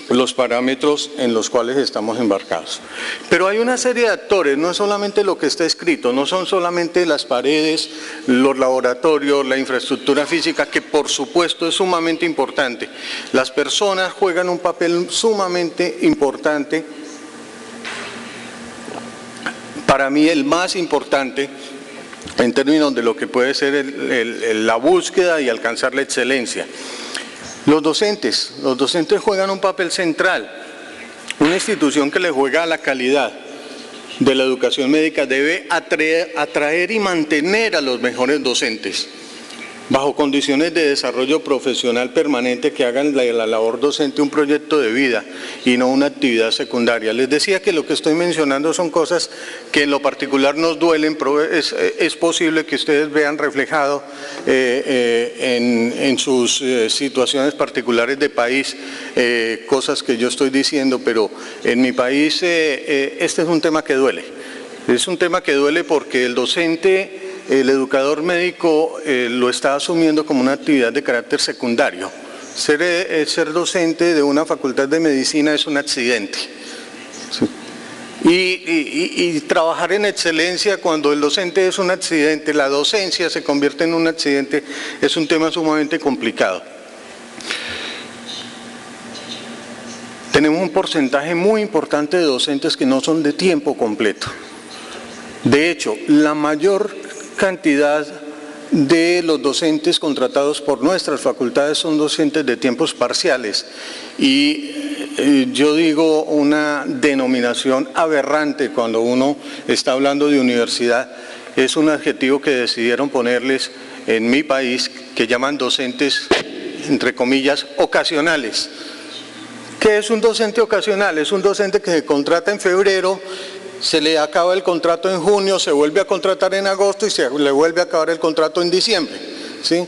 Speaker 5: los parámetros en los cuales estamos embarcados. Pero hay una serie de actores, no es solamente lo que está escrito, no son solamente las paredes, los laboratorios, la infraestructura física, que por supuesto es sumamente importante. Las personas juegan un papel sumamente importante, para mí el más importante, en términos de lo que puede ser la búsqueda y alcanzar la excelencia. Los docentes juegan un papel central. Una institución que le juega a la calidad de la educación médica debe atraer y mantener a los mejores docentes, bajo condiciones de desarrollo profesional permanente que hagan de la labor docente un proyecto de vida y no una actividad secundaria. Les decía que lo que estoy mencionando son cosas que en lo particular nos duelen, pero es posible que ustedes vean reflejado en sus situaciones particulares de país, cosas que yo estoy diciendo, pero en mi país este es un tema que duele. Es un tema que duele porque el docente, el educador médico lo está asumiendo como una actividad de carácter secundario. Ser docente de una facultad de medicina es un accidente. ¿Sí? Y trabajar en excelencia cuando el docente es un accidente, la docencia se convierte en un accidente, es un tema sumamente complicado. Tenemos un porcentaje muy importante de docentes que no son de tiempo completo. De hecho, la mayor cantidad de los docentes contratados por nuestras facultades son docentes de tiempos parciales, y yo digo una denominación aberrante cuando uno está hablando de universidad. Es un adjetivo que decidieron ponerles en mi país, que llaman docentes, entre comillas, ocasionales. ¿Qué es un docente ocasional? Es un docente que se contrata en febrero, se le acaba el contrato en junio, se vuelve a contratar en agosto y se le vuelve a acabar el contrato en diciembre, ¿sí?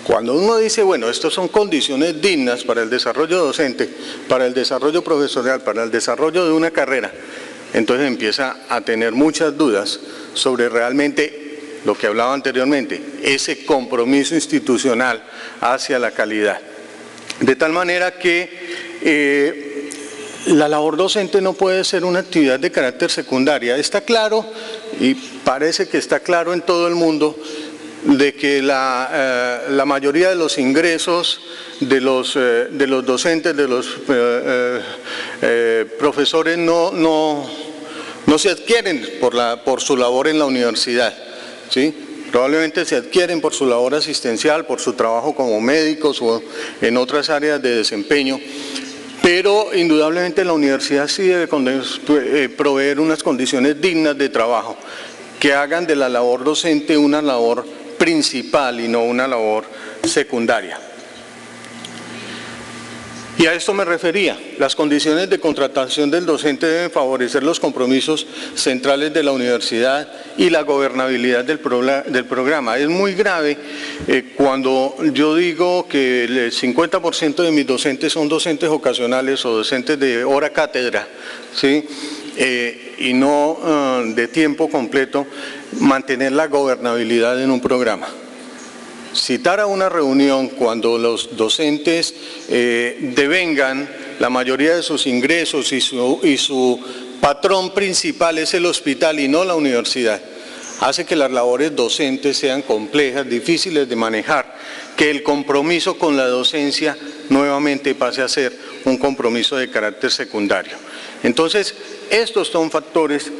Speaker 5: Cuando uno dice, bueno, estas son condiciones dignas para el desarrollo docente, para el desarrollo profesional, para el desarrollo de una carrera, entonces empieza a tener muchas dudas sobre realmente lo que hablaba anteriormente, ese compromiso institucional hacia la calidad. De tal manera que la labor docente no puede ser una actividad de carácter secundaria. Está claro, y parece que está claro en todo el mundo, de que la mayoría de los ingresos de los docentes, de los profesores no se adquieren por su labor en la universidad, ¿sí? Probablemente se adquieren por su labor asistencial, por su trabajo como médicos o en otras áreas de desempeño, pero indudablemente la universidad sí debe proveer unas condiciones dignas de trabajo que hagan de la labor docente una labor principal y no una labor secundaria. Y a esto me refería. Las condiciones de contratación del docente deben favorecer los compromisos centrales de la universidad y la gobernabilidad del programa. Es muy grave cuando yo digo que el 50% de mis docentes son docentes ocasionales o docentes de hora cátedra, ¿sí? Y no de tiempo completo, mantener la gobernabilidad en un programa. Citar a una reunión cuando los docentes devengan la mayoría de sus ingresos y su patrón principal es el hospital y no la universidad, hace que las labores docentes sean complejas, difíciles de manejar, que el compromiso con la docencia nuevamente pase a ser un compromiso de carácter secundario. Entonces, estos son factores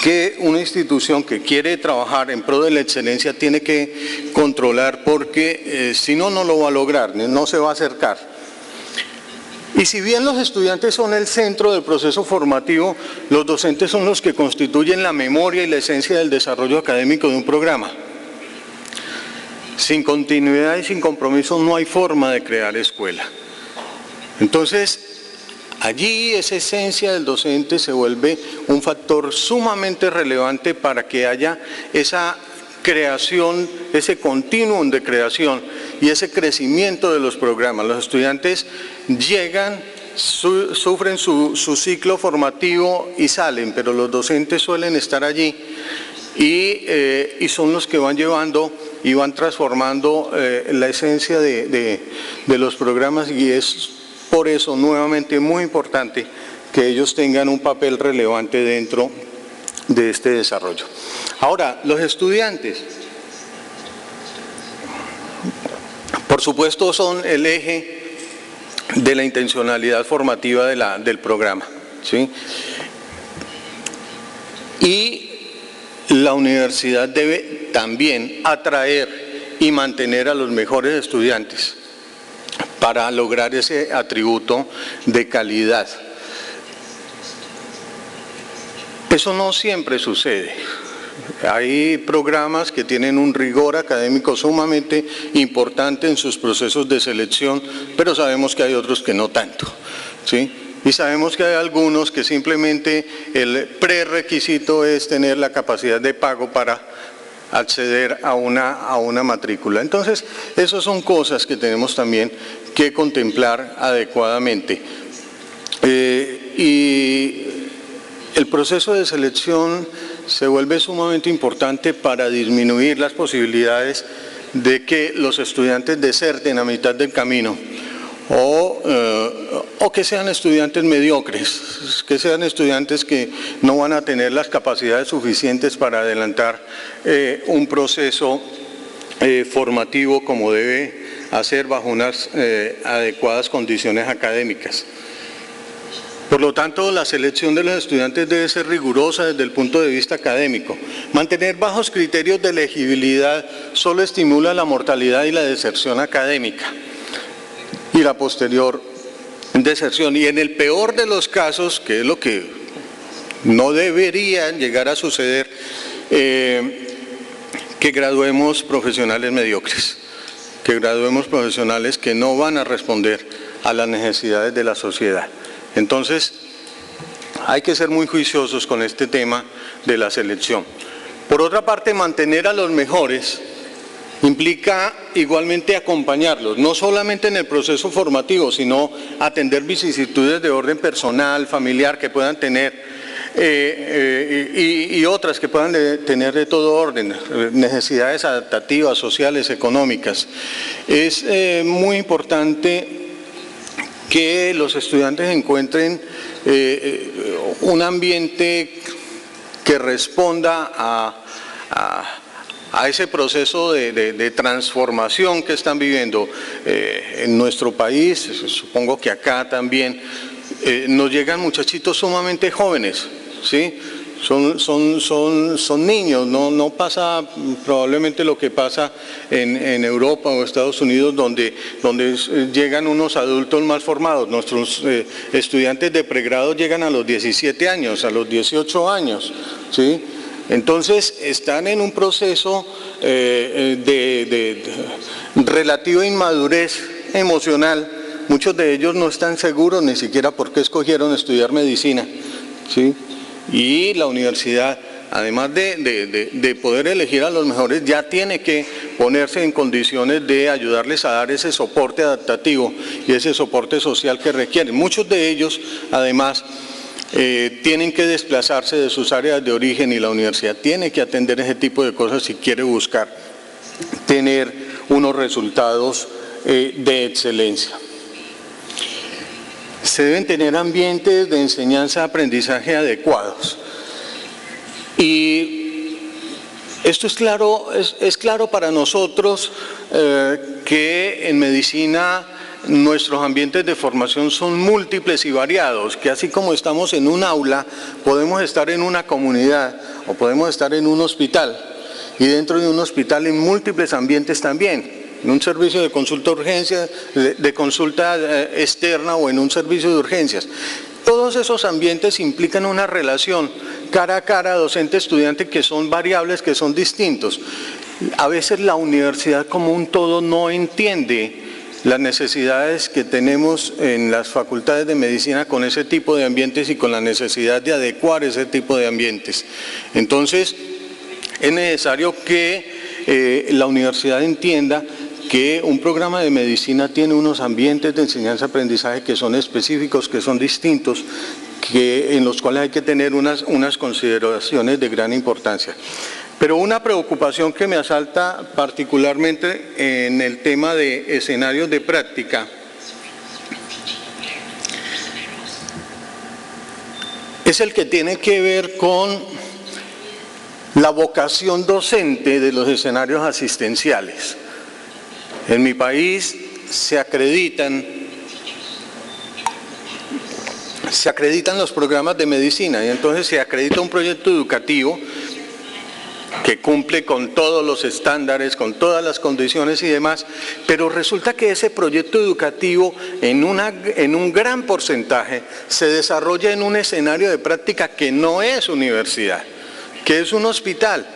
Speaker 5: que una institución que quiere trabajar en pro de la excelencia tiene que controlar, porque si no, no lo va a lograr, no se va a acercar. Y si bien los estudiantes son el centro del proceso formativo, los docentes son los que constituyen la memoria y la esencia del desarrollo académico de un programa. Sin continuidad y sin compromiso no hay forma de crear escuela. Entonces, allí esa esencia del docente se vuelve un factor sumamente relevante para que haya esa creación, ese continuum de creación y ese crecimiento de los programas. Los estudiantes llegan, sufren su ciclo formativo y salen, pero los docentes suelen estar allí y son los que van llevando y van transformando la esencia de los programas, y es por eso nuevamente muy importante que ellos tengan un papel relevante dentro de este desarrollo. Ahora, los estudiantes, por supuesto, son el eje de la intencionalidad formativa del programa, ¿sí? Y la universidad debe también atraer y mantener a los mejores estudiantes para lograr ese atributo de calidad. Eso no siempre sucede. Hay programas que tienen un rigor académico sumamente importante en sus procesos de selección, pero sabemos que hay otros que no tanto, ¿sí? Y sabemos que hay algunos que simplemente el prerequisito es tener la capacidad de pago para acceder a una matrícula. Entonces, esas son cosas que tenemos también que contemplar adecuadamente. Y el proceso de selección se vuelve sumamente importante para disminuir las posibilidades de que los estudiantes deserten a mitad del camino o que sean estudiantes mediocres, que sean estudiantes que no van a tener las capacidades suficientes para adelantar un proceso formativo como debe hacer bajo unas adecuadas condiciones académicas. Por lo tanto, la selección de los estudiantes debe ser rigurosa desde el punto de vista académico. Mantener bajos criterios de elegibilidad solo estimula la mortalidad y la deserción académica y la posterior deserción. Y en el peor de los casos, que es lo que no debería llegar a suceder, que graduemos profesionales mediocres, que graduemos profesionales que no van a responder a las necesidades de la sociedad. Entonces, hay que ser muy juiciosos con este tema de la selección. Por otra parte, mantener a los mejores implica igualmente acompañarlos, no solamente en el proceso formativo, sino atender vicisitudes de orden personal, familiar que puedan tener y otras que puedan tener de todo orden, necesidades adaptativas, sociales, económicas. Es muy importante que los estudiantes encuentren un ambiente que responda a a ese proceso de transformación que están viviendo en nuestro país, supongo que acá también, nos llegan muchachitos sumamente jóvenes, ¿sí? Son niños, no pasa probablemente lo que pasa en Europa o Estados Unidos, donde llegan unos adultos más formados. Nuestros estudiantes de pregrado llegan a los 17 años, a los 18 años, ¿sí? Entonces están en un proceso de relativa inmadurez emocional. Muchos de ellos no están seguros ni siquiera por qué escogieron estudiar medicina, ¿sí? Y la universidad, además de poder elegir a los mejores, ya tiene que ponerse en condiciones de ayudarles a dar ese soporte adaptativo y ese soporte social que requieren. Muchos de ellos, además, tienen que desplazarse de sus áreas de origen y la universidad tiene que atender ese tipo de cosas si quiere buscar tener unos resultados de excelencia. Se deben tener ambientes de enseñanza-aprendizaje adecuados. Y esto es claro para nosotros que en medicina nuestros ambientes de formación son múltiples y variados, que así como estamos en un aula, podemos estar en una comunidad o podemos estar en un hospital, y dentro de un hospital en múltiples ambientes también. En un servicio de consulta urgencia, de consulta externa o en un servicio de urgencias. Todos esos ambientes implican una relación cara a cara docente-estudiante que son variables, que son distintos. A veces la universidad como un todo no entiende las necesidades que tenemos en las facultades de medicina con ese tipo de ambientes y con la necesidad de adecuar ese tipo de ambientes. Entonces, es necesario que la universidad entienda que un programa de medicina tiene unos ambientes de enseñanza-aprendizaje que son específicos, que son distintos, en los cuales hay que tener unas consideraciones de gran importancia. Pero una preocupación que me asalta particularmente en el tema de escenarios de práctica es el que tiene que ver con la vocación docente de los escenarios asistenciales. En mi país se acreditan los programas de medicina y entonces se acredita un proyecto educativo que cumple con todos los estándares, con todas las condiciones y demás, pero resulta que ese proyecto educativo en un gran porcentaje se desarrolla en un escenario de práctica que no es universidad, que es un hospital.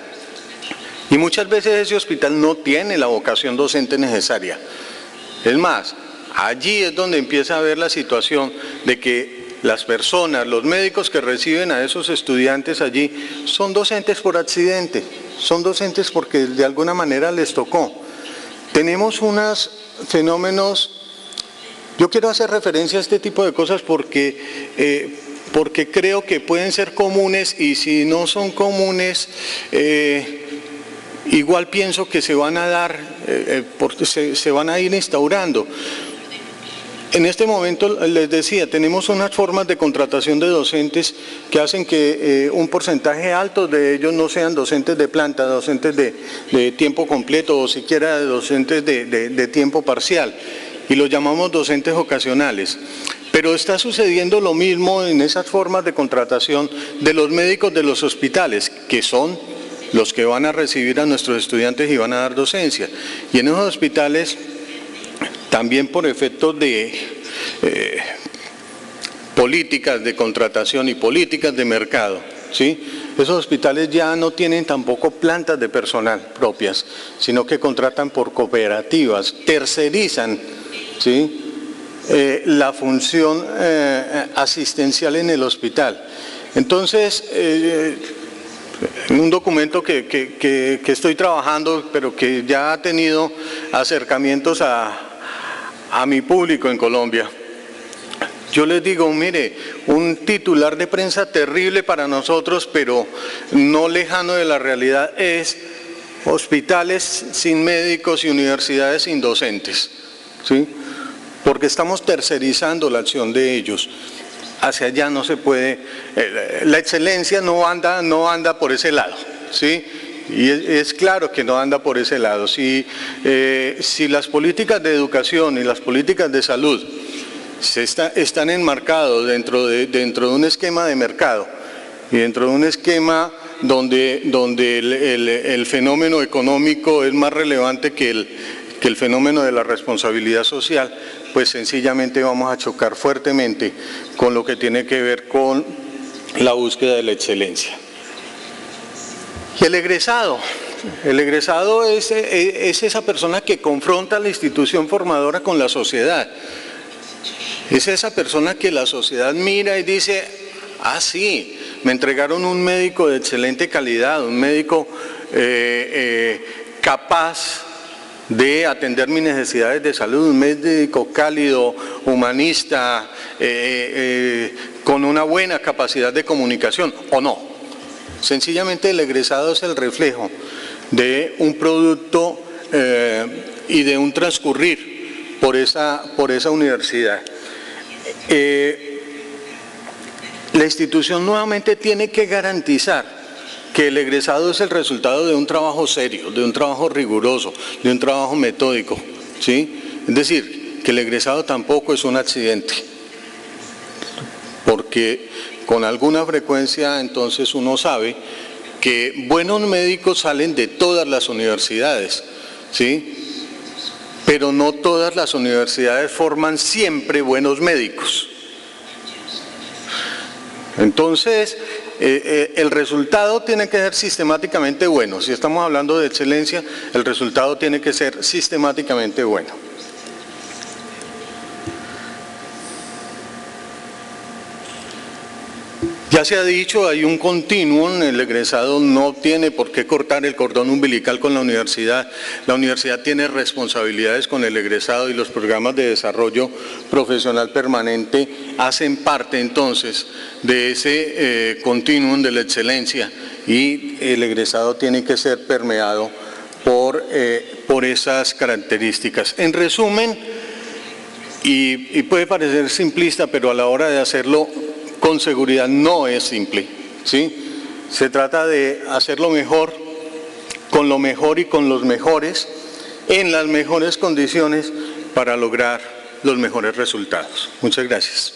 Speaker 5: Y muchas veces ese hospital no tiene la vocación docente necesaria. Es más, allí es donde empieza a haber la situación de que las personas, los médicos que reciben a esos estudiantes allí, son docentes por accidente, son docentes porque de alguna manera les tocó. Tenemos unos fenómenos, yo quiero hacer referencia a este tipo de cosas porque creo que pueden ser comunes y si no son comunes, igual pienso que se van a dar, porque se van a ir instaurando. En este momento, les decía, tenemos unas formas de contratación de docentes que hacen que un porcentaje alto de ellos no sean docentes de planta, docentes de tiempo completo o siquiera docentes de tiempo parcial, y los llamamos docentes ocasionales. Pero está sucediendo lo mismo en esas formas de contratación de los médicos de los hospitales, que son los que van a recibir a nuestros estudiantes y van a dar docencia. Y en esos hospitales, también por efectos de políticas de contratación y políticas de mercado, ¿sí? Esos hospitales ya no tienen tampoco plantas de personal propias, sino que contratan por cooperativas, tercerizan, ¿sí?, la función asistencial en el hospital. Entonces, en un documento que estoy trabajando, pero que ya ha tenido acercamientos a mi público en Colombia, yo les digo, mire, un titular de prensa terrible para nosotros, pero no lejano de la realidad, es hospitales sin médicos y universidades sin docentes, ¿sí? Porque estamos tercerizando la acción de ellos. Hacia allá no se puede, la excelencia no anda por ese lado, ¿sí? y es claro que no anda por ese lado. Si las políticas de educación y las políticas de salud están enmarcados dentro de un esquema de mercado y dentro de un esquema donde el fenómeno económico es más relevante que el fenómeno de la responsabilidad social, pues sencillamente vamos a chocar fuertemente con lo que tiene que ver con la búsqueda de la excelencia. Y el egresado es esa persona que confronta a la institución formadora con la sociedad. Es esa persona que la sociedad mira y dice, ah, sí, me entregaron un médico de excelente calidad, un médico capaz de atender mis necesidades de salud, un médico cálido, humanista, con una buena capacidad de comunicación, ¿o no? Sencillamente el egresado es el reflejo de un producto y de un transcurrir por esa universidad. La institución nuevamente tiene que garantizar que el egresado es el resultado de un trabajo serio, de un trabajo riguroso, de un trabajo metódico, ¿sí? Es decir, que el egresado tampoco es un accidente, porque con alguna frecuencia entonces uno sabe que buenos médicos salen de todas las universidades, ¿sí? Pero no todas las universidades forman siempre buenos médicos. Entonces, el resultado tiene que ser sistemáticamente bueno. Si estamos hablando de excelencia, el resultado tiene que ser sistemáticamente bueno. Ya se ha dicho, hay un continuum, el egresado no tiene por qué cortar el cordón umbilical con la universidad tiene responsabilidades con el egresado y los programas de desarrollo profesional permanente hacen parte entonces de ese continuum de la excelencia y el egresado tiene que ser permeado por esas características. En resumen, y puede parecer simplista, pero a la hora de hacerlo con seguridad no es simple, ¿sí? Se trata de hacerlo mejor, con lo mejor y con los mejores, en las mejores condiciones para lograr los mejores resultados. Muchas gracias.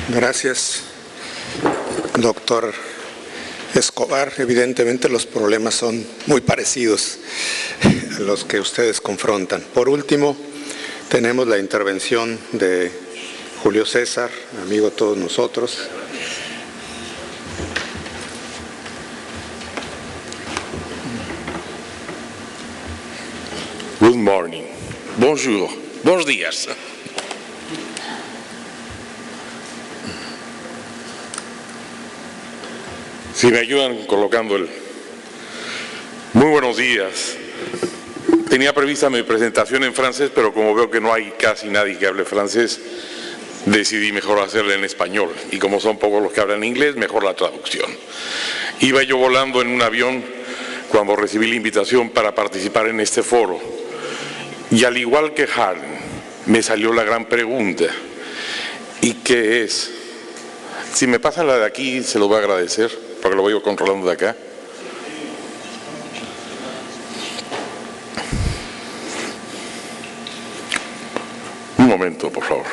Speaker 1: Gracias, doctor Escobar. Evidentemente los problemas son muy parecidos a los que ustedes confrontan. Por último, tenemos la intervención de Julio César, amigo de todos nosotros.
Speaker 7: Good morning. Bonjour. Buenos días. Si me ayudan colocando el... Muy buenos días. Tenía prevista mi presentación en francés, pero como veo que no hay casi nadie que hable francés, decidí mejor hacerla en español. Y como son pocos los que hablan inglés, mejor la traducción. Iba yo volando en un avión cuando recibí la invitación para participar en este foro. Y al igual que Harden, me salió la gran pregunta. ¿Y qué es? Si me pasan la de aquí, se lo voy a agradecer, porque lo voy controlando de acá. Un momento, por favor.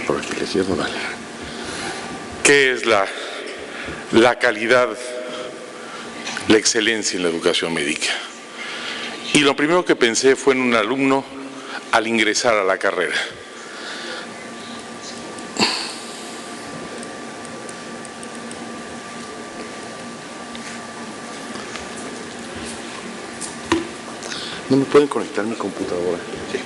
Speaker 7: Por aquí, la izquierda, vale. ¿Qué es la calidad, la excelencia en la educación médica? Y lo primero que pensé fue en un alumno al ingresar a la carrera. ¿No me pueden conectar mi computadora? Sí.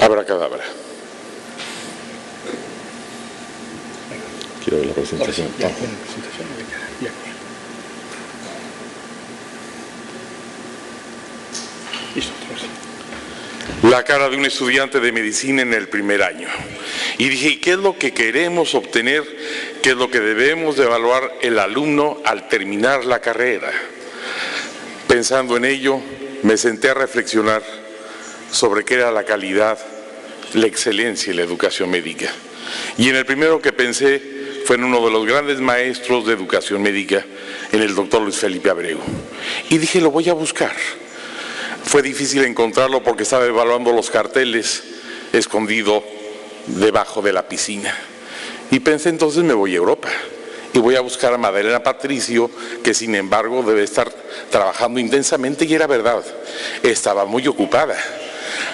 Speaker 7: Abracadabra. Quiero ver la presentación.
Speaker 6: Ya, con la presentación, ya. Listo,
Speaker 7: La cara de un estudiante de medicina en el primer año. Y dije, ¿qué es lo que queremos obtener? ¿Qué es lo que debemos de evaluar el alumno al terminar la carrera? Pensando en ello, me senté a reflexionar sobre qué era la calidad, la excelencia y la educación médica. Y en el primero que pensé fue en uno de los grandes maestros de educación médica, en el doctor Luis Felipe Abreu. Y dije, lo voy a buscar. Fue difícil encontrarlo porque estaba evaluando los carteles escondido debajo de la piscina. Y pensé, entonces me voy a Europa y voy a buscar a Madalena Patricio, que sin embargo debe estar trabajando intensamente, y era verdad, estaba muy ocupada.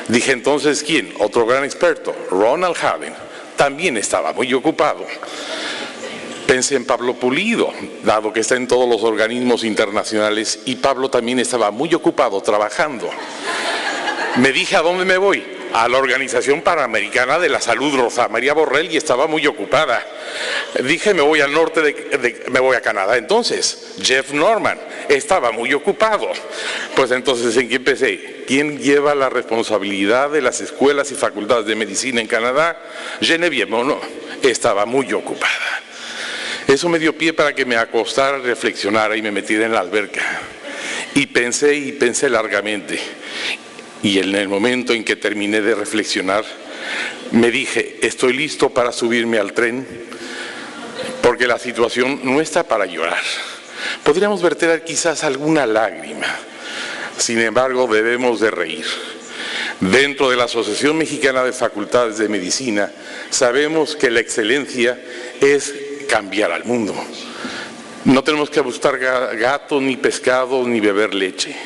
Speaker 7: Dije, entonces, ¿quién? Otro gran experto, Ronald Harden, también estaba muy ocupado. Pensé en Pablo Pulido, dado que está en todos los organismos internacionales, y Pablo también estaba muy ocupado trabajando. Me dije, ¿a dónde me voy? A la Organización Panamericana de la Salud, Rosa María Borrell, y estaba muy ocupada. Dije, me voy al norte, me voy a Canadá. Entonces, Jeff Norman estaba muy ocupado. Pues entonces, ¿en qué empecé? ¿Quién lleva la responsabilidad de las escuelas y facultades de medicina en Canadá? Genevieve Monod estaba muy ocupada. Eso me dio pie para que me acostara, reflexionara y me metiera en la alberca. Y pensé largamente. Y en el momento en que terminé de reflexionar, me dije, estoy listo para subirme al tren, porque la situación no está para llorar. Podríamos verter quizás alguna lágrima, sin embargo debemos de reír. Dentro de la Asociación Mexicana de Facultades de Medicina, sabemos que la excelencia es cambiar al mundo. No tenemos que buscar gato, ni pescado, ni beber leche.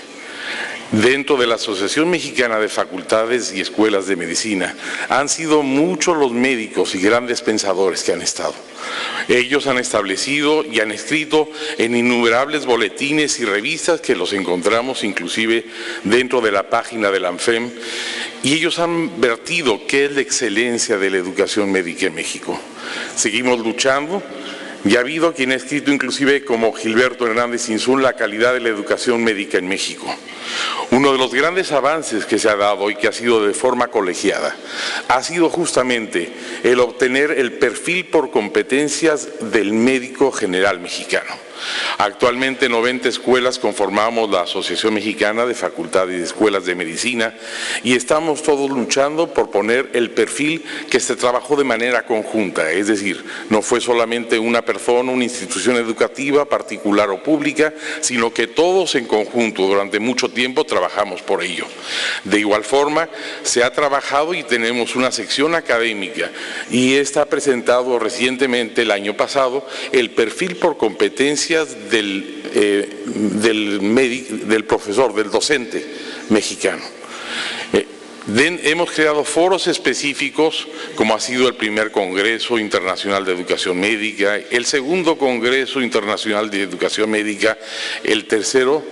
Speaker 7: Dentro de la Asociación Mexicana de Facultades y Escuelas de Medicina han sido muchos los médicos y grandes pensadores que han estado. Ellos han establecido y han escrito en innumerables boletines y revistas que los encontramos inclusive dentro de la página de la AMFEM, y ellos han vertido qué es la excelencia de la educación médica en México. Seguimos luchando. Y ha habido quien ha escrito inclusive como Gilberto Hernández Insun la calidad de la educación médica en México. Uno de los grandes avances que se ha dado y que ha sido de forma colegiada ha sido justamente el obtener el perfil por competencias del médico general mexicano. Actualmente 90 escuelas conformamos la Asociación Mexicana de Facultades y Escuelas de Medicina, y estamos todos luchando por poner el perfil que se trabajó de manera conjunta, es decir, no fue solamente una persona, una institución educativa particular o pública, sino que todos en conjunto durante mucho tiempo trabajamos por ello. De igual forma, se ha trabajado y tenemos una sección académica, y está presentado recientemente el año pasado el perfil por competencias del profesor, del docente mexicano. Hemos creado foros específicos, como ha sido el primer Congreso Internacional de Educación Médica, el segundo Congreso Internacional de Educación Médica, el tercero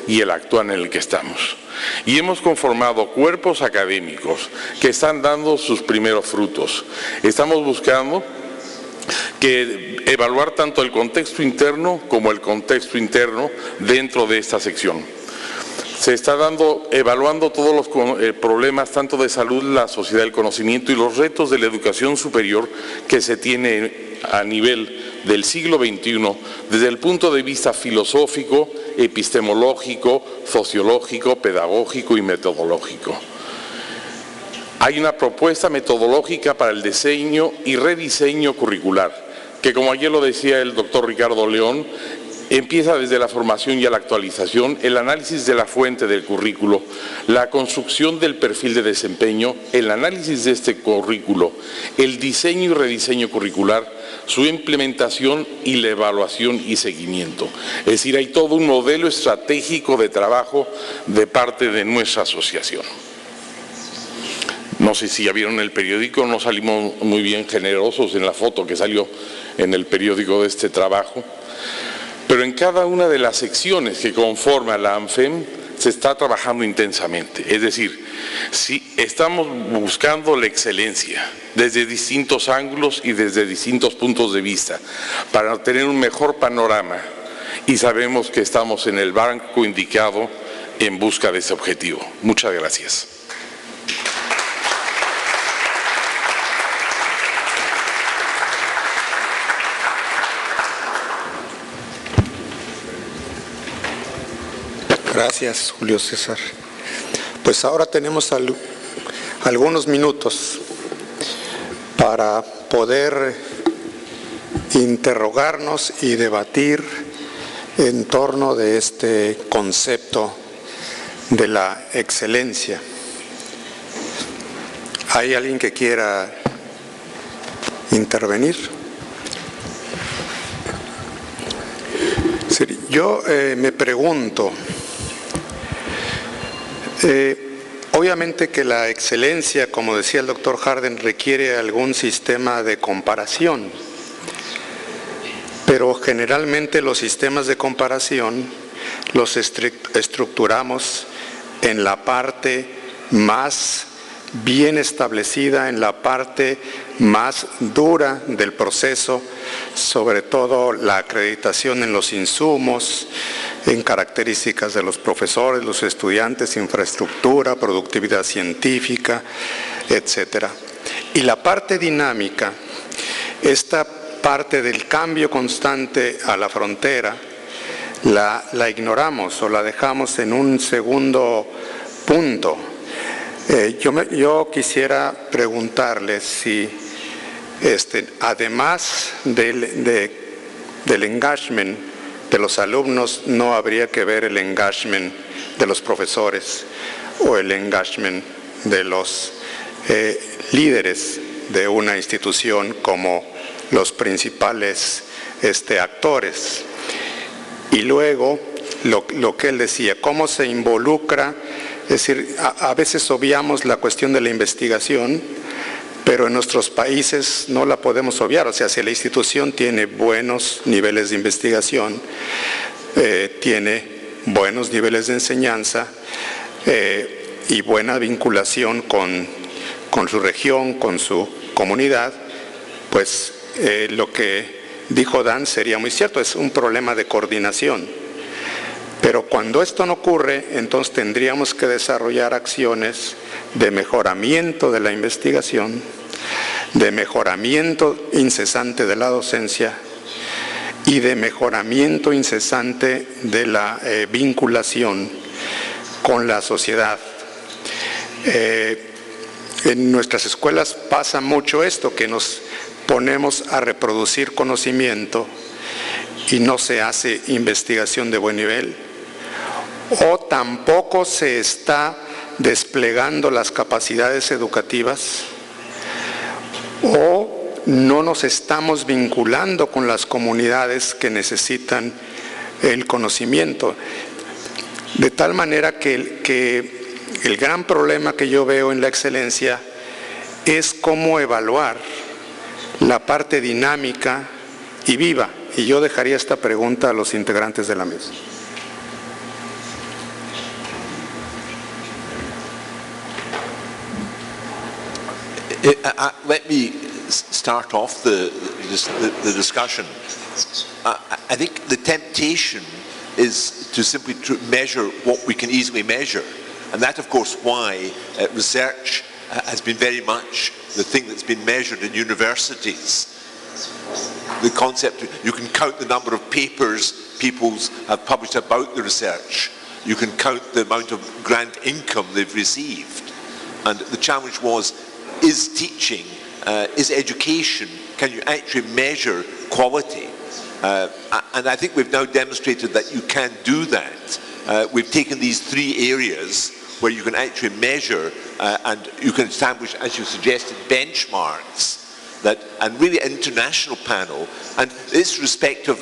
Speaker 7: y el actual en el que estamos. Y hemos conformado cuerpos académicos que están dando sus primeros frutos. Estamos buscando que evaluar tanto el contexto interno como el contexto interno dentro de esta sección. Se está evaluando todos los problemas tanto de salud, la sociedad del conocimiento y los retos de la educación superior que se tiene a nivel del siglo XXI desde el punto de vista filosófico, epistemológico, sociológico, pedagógico y metodológico. Hay una propuesta metodológica para el diseño y rediseño curricular, que como ayer lo decía el doctor Ricardo León, empieza desde la formación y la actualización, el análisis de la fuente del currículo, la construcción del perfil de desempeño, el análisis de este currículo, el diseño y rediseño curricular, su implementación y la evaluación y seguimiento. Es decir, hay todo un modelo estratégico de trabajo de parte de nuestra asociación. No sé si ya vieron el periódico, no salimos muy bien generosos en la foto que salió en el periódico de este trabajo, pero en cada una de las secciones que conforman la AMFEM se está trabajando intensamente. Es decir, si estamos buscando la excelencia desde distintos ángulos y desde distintos puntos de vista para tener un mejor panorama, y sabemos que estamos en el banco indicado en busca de ese objetivo. Muchas gracias.
Speaker 1: Gracias, Julio César. Pues ahora tenemos algunos minutos para poder interrogarnos y debatir en torno de este concepto de la excelencia. ¿Hay alguien que quiera intervenir? Yo me pregunto, obviamente que la excelencia, como decía el doctor Harden, requiere algún sistema de comparación, pero generalmente los sistemas de comparación los estructuramos en la parte más bien establecida, en la parte más dura del proceso, sobre todo la acreditación en los insumos, en características de los profesores, los estudiantes, infraestructura, productividad científica, etc. Y la parte dinámica, esta parte del cambio constante a la frontera, la ignoramos o la dejamos en un segundo punto. Yo quisiera preguntarles si, además del engagement de los alumnos, no habría que ver el engagement de los profesores o el engagement de los líderes de una institución como los principales actores. Y luego, lo que él decía, cómo se involucra. Es decir, a veces obviamos la cuestión de la investigación, pero en nuestros países no la podemos obviar. O sea, si la institución tiene buenos niveles de investigación, tiene buenos niveles de enseñanza y buena vinculación con su región, con su comunidad, pues lo que dijo Dan sería muy cierto, es un problema de coordinación. Pero cuando esto no ocurre, entonces tendríamos que desarrollar acciones de mejoramiento de la investigación, de mejoramiento incesante de la docencia y de mejoramiento incesante de la vinculación con la sociedad. En nuestras escuelas pasa mucho esto, que nos ponemos a reproducir conocimiento y no se hace investigación de buen nivel. O tampoco se está desplegando las capacidades educativas, o no nos estamos vinculando con las comunidades que necesitan el conocimiento. De tal manera que el gran problema que yo veo en la excelencia es cómo evaluar la parte dinámica y viva. Y yo dejaría esta pregunta a los integrantes de la mesa.
Speaker 4: Let me start off the discussion. I think the temptation is to simply measure what we can easily measure. And that, of course, why research has been very much the thing that's been measured in universities. The concept, you can count the number of papers people have published about the research. You can count the amount of grant income they've received. And the challenge was, is teaching, is education, can you actually measure quality? And I think we've now demonstrated that you can do that. We've taken these three areas where you can actually measure and you can establish, as you suggested, benchmarks. And really international panel, and irrespective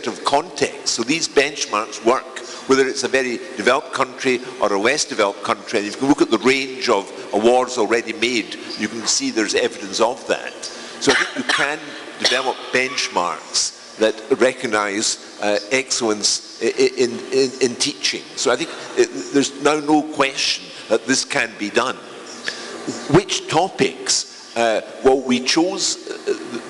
Speaker 4: of context. So these benchmarks work, whether it's a very developed country or a less developed country. And if you look at the range of awards already made, you can see there's evidence of that. So I think you can develop benchmarks that recognize excellence in teaching. So I think there's now no question that this can be done. Which topics? Well, we chose,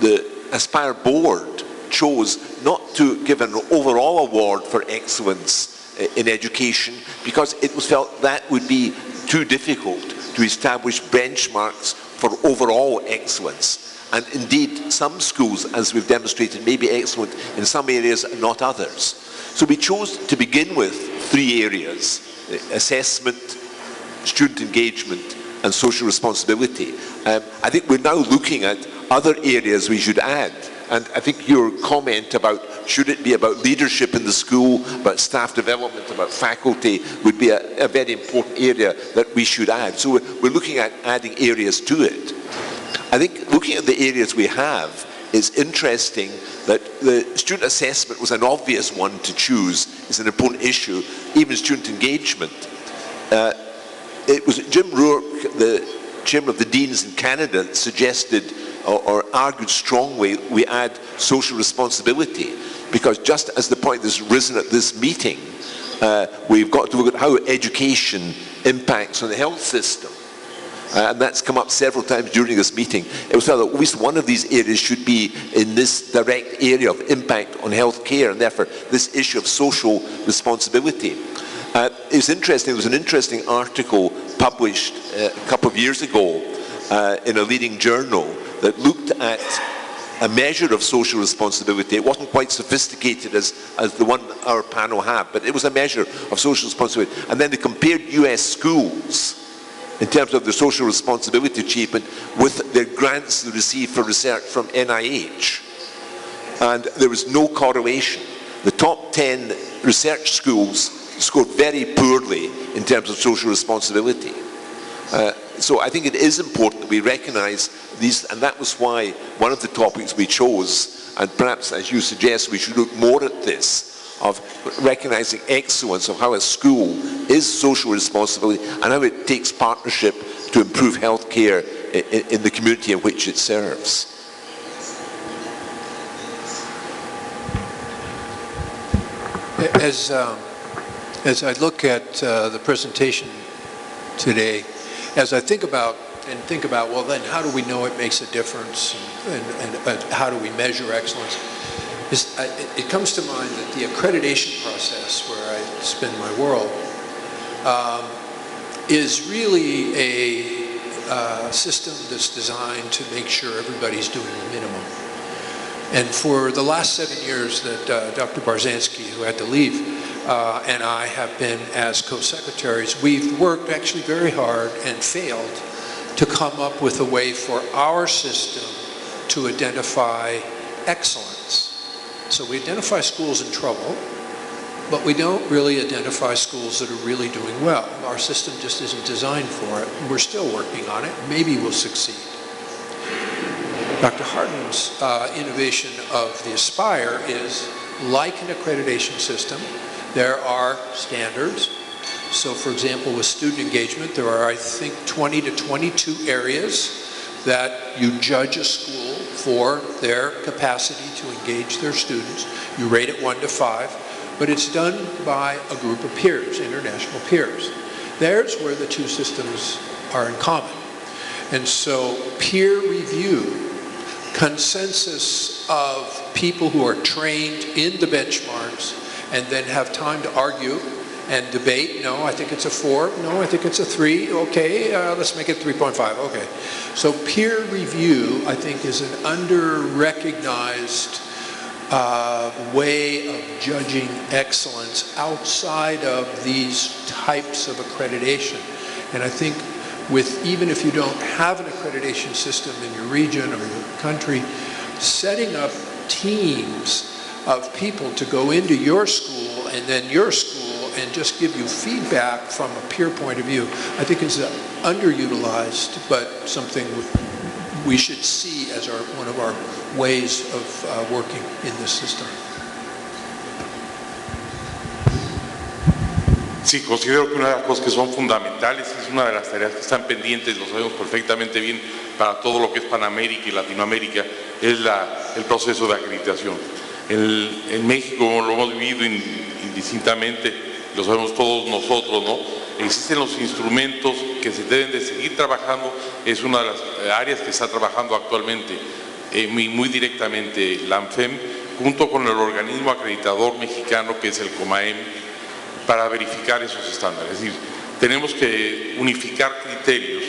Speaker 4: the Aspire board chose not to give an overall award for excellence in education because it was felt that would be too difficult to establish benchmarks for overall excellence. And indeed, some schools, as we've demonstrated, may be excellent in some areas and not others. So we chose to begin with 3 areas: assessment, student engagement, and social responsibility. I think we're now looking at other areas we should add. And I think your comment about should it be about leadership in the school, about staff development, about faculty, would be a very important area that we should add. So we're looking at adding areas to it. I think looking at the areas we have, it's interesting that the student assessment was an obvious one to choose. It's an important issue, even student engagement. It was Jim Rourke, the chairman of the Deans in Canada, that suggested or argued strongly we add social responsibility, because just as the point that's risen at this meeting, we've got to look at how education impacts on the health system. And that's come up several times during this meeting. It was felt that at least one of these areas should be in this direct area of impact on health care, and therefore this issue of social responsibility. It's interesting, there was an interesting article published a couple of years ago in a leading journal that looked at a measure of social responsibility. It wasn't quite sophisticated as the one our panel had, but it was a measure of social responsibility. And then they compared US schools in terms of their social responsibility achievement with their grants they received for research from NIH. And there was no correlation. The top 10 research schools scored very poorly in terms of social responsibility. So I think it is important that we recognize these, and that was why one of the topics we chose, and perhaps as you suggest we should look more at this, of recognizing excellence, of how a school is social responsibility and how it takes partnership to improve health care in the community in which it serves.
Speaker 2: As I look at the presentation today, as I think about, well then how do we know it makes a difference, and how do we measure excellence? It comes to mind that the accreditation process, where I spend my world, is really a system that's designed to make sure everybody's doing the minimum. And for the last 7 years that Dr. Barzanski, who had to leave, and I have been as co-secretaries, we've worked actually very hard and failed to come up with a way for our system to identify excellence. So we identify schools in trouble, but we don't really identify schools that are really doing well. Our system just isn't designed for it. We're still working on it. Maybe we'll succeed. Dr. Harden's innovation of the Aspire is like an accreditation system. There are standards. So for example, with student engagement, there are, I think, 20 to 22 areas that you judge a school for their capacity to engage their students. You rate it 1 to 5, but it's done by a group of peers, international peers. There's where the two systems are in common. And so peer review, consensus of people who are trained in the benchmarks and then have time to argue and debate. No, I think it's a 4. No, I think it's a 3. Okay, let's make it 3.5. Okay. So peer review, I think, is an under-recognized way of judging excellence outside of these types of accreditation. And I think even if you don't have an accreditation system in your region or your country, setting up teams of people to go into your school and then your school and just give you feedback from a peer point of view, I think is underutilized, but something we should see as one of our ways of working in this system.
Speaker 7: Sí, considero que una de las cosas que son fundamentales, es una de las tareas que están pendientes, lo sabemos perfectamente bien, para todo lo que es Panamérica y Latinoamérica, es el proceso de acreditación. En México lo hemos vivido indistintamente, lo sabemos todos nosotros, ¿no? Existen los instrumentos que se deben de seguir trabajando, es una de las áreas que está trabajando actualmente muy directamente la AMFEM, junto con el organismo acreditador mexicano que es el COMAEM, para verificar esos estándares. Es decir, tenemos que unificar criterios,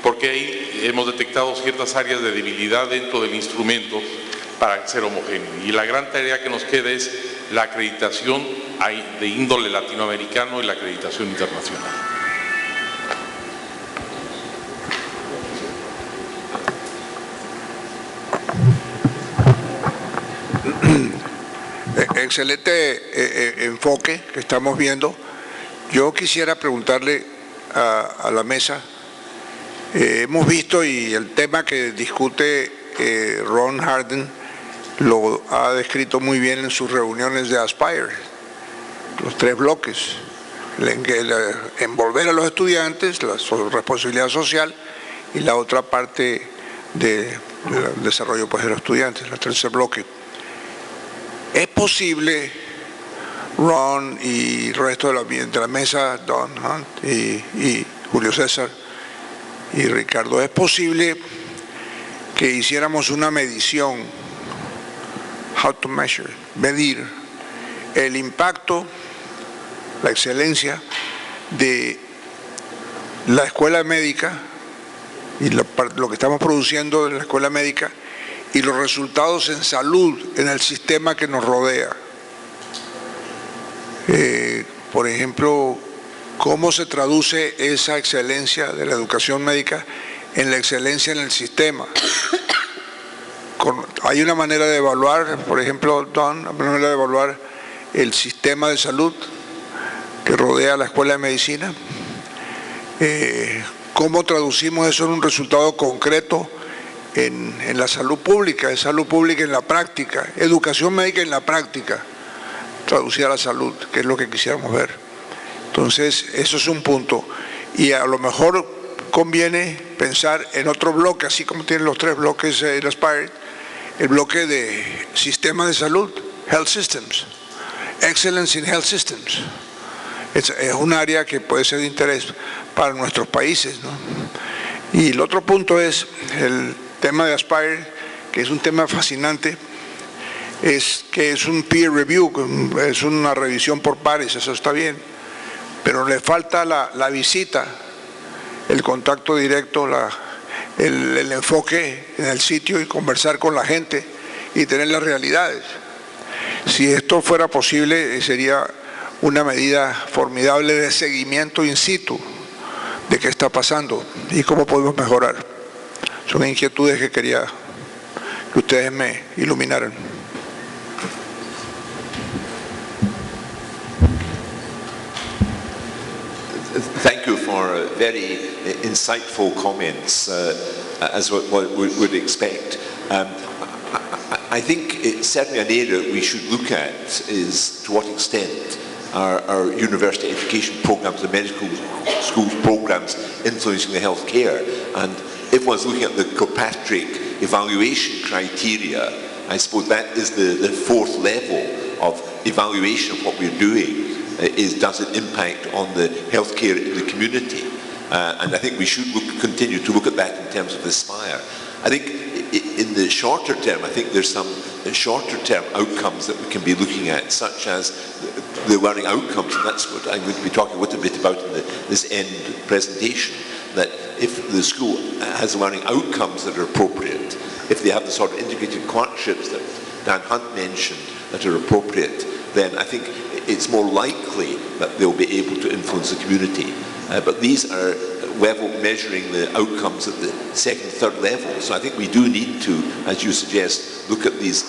Speaker 7: porque ahí hemos detectado ciertas áreas de debilidad dentro del instrumento para ser homogéneo. Y la gran tarea que nos queda es la acreditación de índole latinoamericano y la acreditación internacional.
Speaker 8: Excelente enfoque que estamos viendo. Yo quisiera preguntarle a la mesa, hemos visto y el tema que discute Ron Harden lo ha descrito muy bien en sus reuniones de Aspire, los 3 bloques, envolver a los estudiantes, la responsabilidad social y la otra parte del desarrollo pues, de los estudiantes, el tercer bloque. ¿Es posible, Ron y el resto de la mesa, Don Hunt y Julio César y Ricardo, es posible que hiciéramos una medición, how to measure, medir el impacto, la excelencia de la escuela médica y lo que estamos produciendo en la escuela médica y los resultados en salud en el sistema que nos rodea? Por ejemplo, ¿cómo se traduce esa excelencia de la educación médica en la excelencia en el sistema? Hay una manera de evaluar, por ejemplo, Don, una manera de evaluar el sistema de salud que rodea la escuela de medicina. ¿Cómo traducimos eso en un resultado concreto en la salud pública en la práctica, educación médica en la práctica, traducida a la salud, que es lo que quisiéramos ver? Entonces, eso es un punto. Y a lo mejor conviene pensar en otro bloque, así como tienen los 3 bloques el Aspire, el bloque de sistemas de salud, Health Systems, Excellence in Health Systems. Es un área que puede ser de interés para nuestros países, ¿no? Y el otro punto es el tema de Aspire, que es un tema fascinante, es que es un peer review, es una revisión por pares, eso está bien, pero le falta la visita, el contacto directo, el enfoque en el sitio y conversar con la gente y tener las realidades. Si esto fuera posible, sería una medida formidable de seguimiento in situ de qué está pasando y cómo podemos mejorar. Son inquietudes que quería que ustedes me iluminaran.
Speaker 4: Thank you for very insightful comments, as what we would expect. I think it's certainly an area we should look at is to what extent our university education programs, the medical schools programs influencing the healthcare. And if one's looking at the Kilpatrick evaluation criteria, I suppose that is the 4th level of evaluation of what we're doing. Does it impact on the healthcare in the community? And I think we should continue to look at that in terms of the Aspire. I think in the shorter term, I think there's some shorter term outcomes that we can be looking at, such as the learning outcomes, and that's what I'm going to be talking a little bit about in this end presentation, that if the school has learning outcomes that are appropriate, if they have the sort of integrated clerkships that Dan Hunt mentioned that are appropriate, then I think it's more likely that they'll be able to influence the community. But these are measuring the outcomes at the 2nd, 3rd level. So I think we do need to, as you suggest, look at these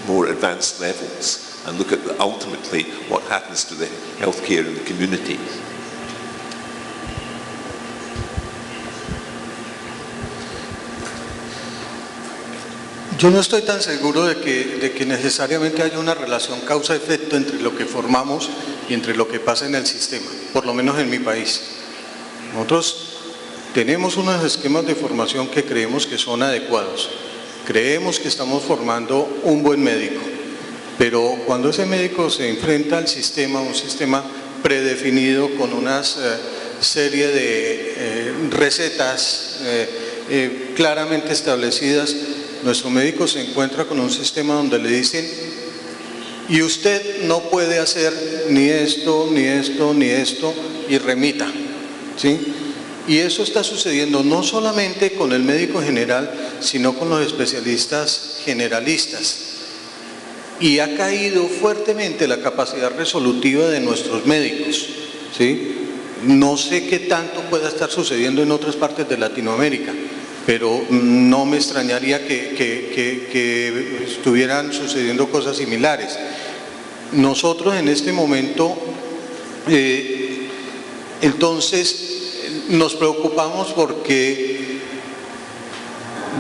Speaker 4: more advanced levels and look at ultimately what happens to the healthcare in the community.
Speaker 5: Yo no estoy tan seguro de que necesariamente haya una relación causa-efecto entre lo que formamos y entre lo que pasa en el sistema, por lo menos en mi país. Nosotros tenemos unos esquemas de formación que creemos que son adecuados. Creemos que estamos formando un buen médico. Pero cuando ese médico se enfrenta al sistema, un sistema predefinido con una serie de recetas claramente establecidas, nuestro médico se encuentra con un sistema donde le dicen: y usted no puede hacer ni esto, ni esto, ni esto, y remita, ¿sí? Y eso está sucediendo no solamente con el médico general, sino con los especialistas generalistas. Y ha caído fuertemente la capacidad resolutiva de nuestros médicos, ¿sí? No sé qué tanto pueda estar sucediendo en otras partes de Latinoamérica, pero no me extrañaría que estuvieran sucediendo cosas similares. Nosotros en este momento, entonces, nos preocupamos porque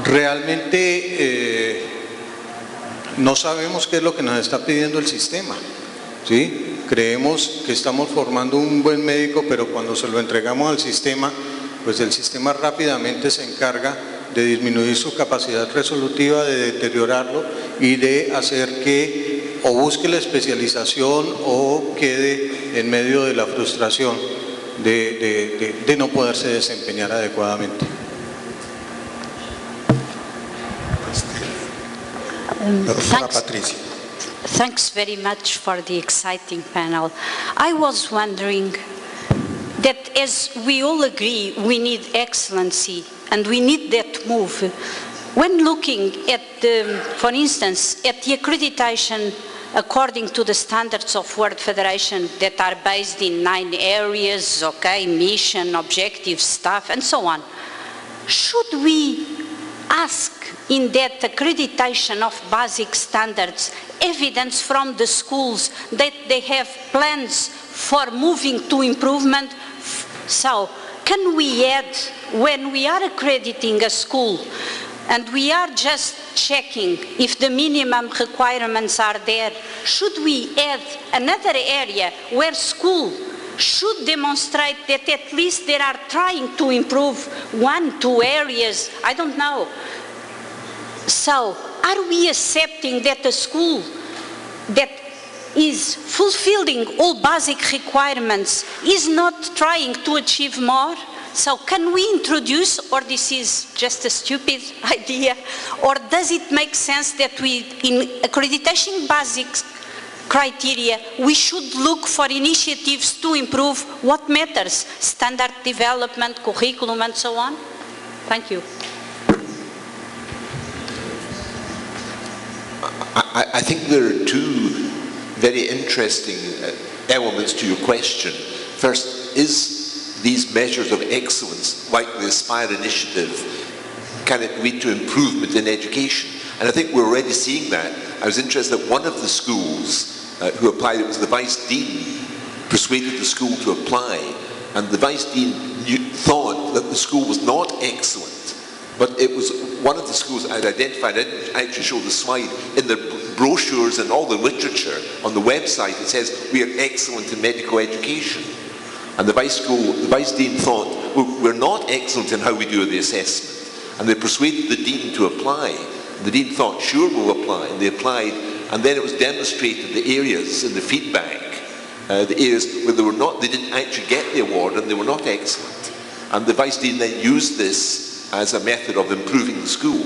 Speaker 5: realmente no sabemos qué es lo que nos está pidiendo el sistema, ¿sí? Creemos que estamos formando un buen médico, pero cuando se lo entregamos al sistema, pues el sistema rápidamente se encarga de disminuir su capacidad resolutiva, de deteriorarlo y de hacer que o busque la especialización o quede en medio de la frustración de no poderse desempeñar adecuadamente.
Speaker 9: Thanks very much for the exciting panel. I was wondering that, as we all agree, we need excellency and we need that move. When looking at, for instance, at the accreditation according to the standards of World Federation that are based in 9 areas, okay, mission, objectives, staff, and so on, should we ask in that accreditation of basic standards evidence from the schools that they have plans for moving to improvement? So, can we add, when we are accrediting a school, and we are just checking if the minimum requirements are there, should we add another area where school should demonstrate that at least they are trying to improve 1, 2 areas, I don't know. So, are we accepting that a school that is fulfilling all basic requirements is not trying to achieve more? So can we introduce, or this is just a stupid idea, or does it make sense that we, in accreditation basic criteria, we should look for initiatives to improve what matters, standard development, curriculum, and so on? Thank you.
Speaker 4: I think there are two very interesting elements to your question. First, is these measures of excellence, like the Aspire initiative, can it lead to improvement in education? And I think we're already seeing that. I was interested that one of the schools who applied, it was the Vice Dean, persuaded the school to apply, and the Vice Dean thought that the school was not excellent, but it was one of the schools I'd identified. I didn't actually show the slide. In the brochures and all the literature on the website, it says we are excellent in medical education. And the Vice Dean thought, well, we're not excellent in how we do the assessment. And they persuaded the Dean to apply. The Dean thought, sure, we'll apply. And they applied, and then it was demonstrated the areas in the feedback, the areas where they didn't actually get the award and they were not excellent. And the Vice Dean then used this as a method of improving the school.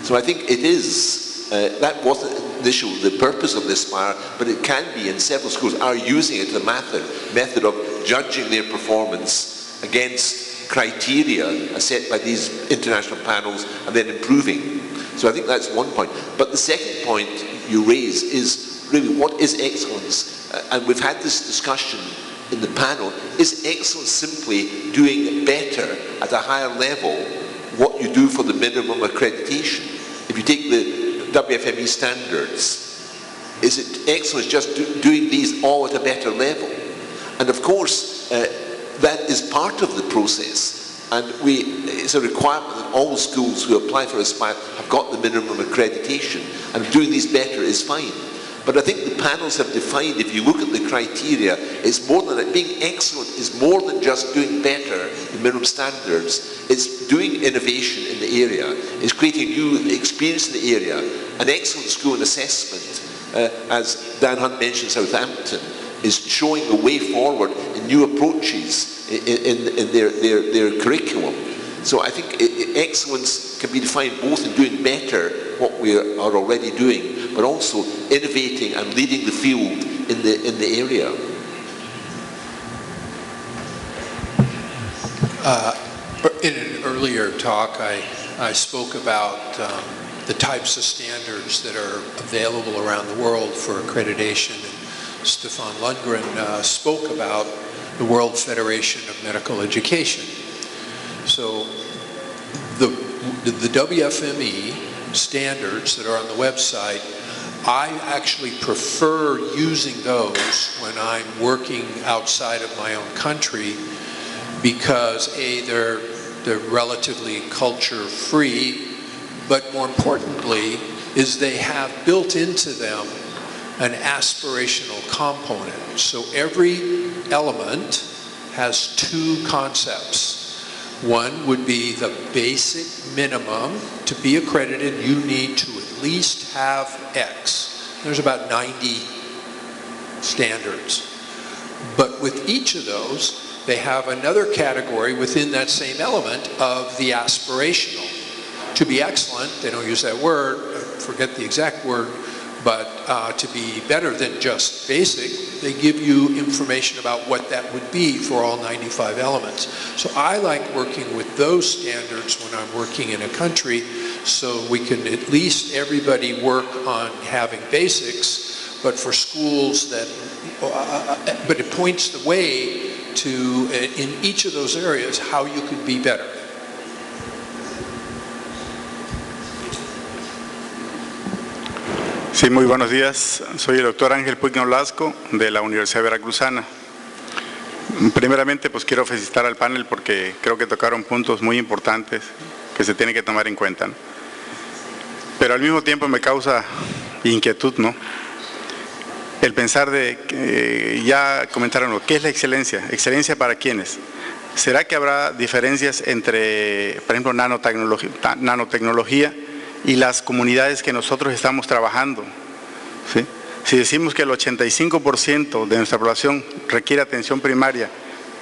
Speaker 4: So I think it is, that wasn't initially the purpose of this Aspire, but it can be, and several schools are using it as a method of judging their performance against criteria set by these international panels and then improving. So I think that's one point. But the second point you raise is really what is excellence? And we've had this discussion in the panel. Is excellence simply doing better at a higher level what you do for the minimum accreditation? If you take the WFME standards, is it excellence just doing these all at a better level? And of course, that is part of the process. And it's a requirement that all schools who apply for Aspire have got the minimum accreditation. And doing these better is fine. But I think the panels have defined, if you look at the criteria, it's more than that. Being excellent is more than just doing better in minimum standards. It's doing innovation in the area. It's creating new experience in the area. An excellent school in assessment as Dan Hunt mentioned, Southampton, is showing the way forward in new approaches in their curriculum. So I think excellence can be defined both in doing better what we are already doing, but also innovating and leading the field in the area.
Speaker 2: In an earlier talk, I spoke about the types of standards that are available around the world for accreditation. And Stefan Lundgren spoke about the World Federation of Medical Education. So the WFME standards that are on the website, I actually prefer using those when I'm working outside of my own country because A, they're relatively culture free, but more importantly is they have built into them an aspirational component. So every element has two concepts. One would be the basic minimum. To be accredited, you need to at least have X. There's about 90 standards. But with each of those, they have another category within that same element of the aspirational. To be excellent, they don't use that word, I forget the exact word, but to be better than just basic, they give you information about what that would be for all 95 elements. So I like working with those standards when I'm working in a country, so we can at least everybody work on having basics, but for schools that, but it points the way to, in each of those areas, how you could be better.
Speaker 10: Sí, muy buenos días. Soy el doctor Ángel Puig Nolasco de la Universidad Veracruzana. Primeramente, pues quiero felicitar al panel porque creo que tocaron puntos muy importantes que se tienen que tomar en cuenta, ¿no? Pero al mismo tiempo me causa inquietud, ¿no? El pensar de, ya comentaron, ¿qué es la excelencia? ¿Excelencia para quiénes? ¿Será que habrá diferencias entre, por ejemplo, nanotecnología y las comunidades que nosotros estamos trabajando? ¿Sí? Si decimos que el 85% de nuestra población requiere atención primaria,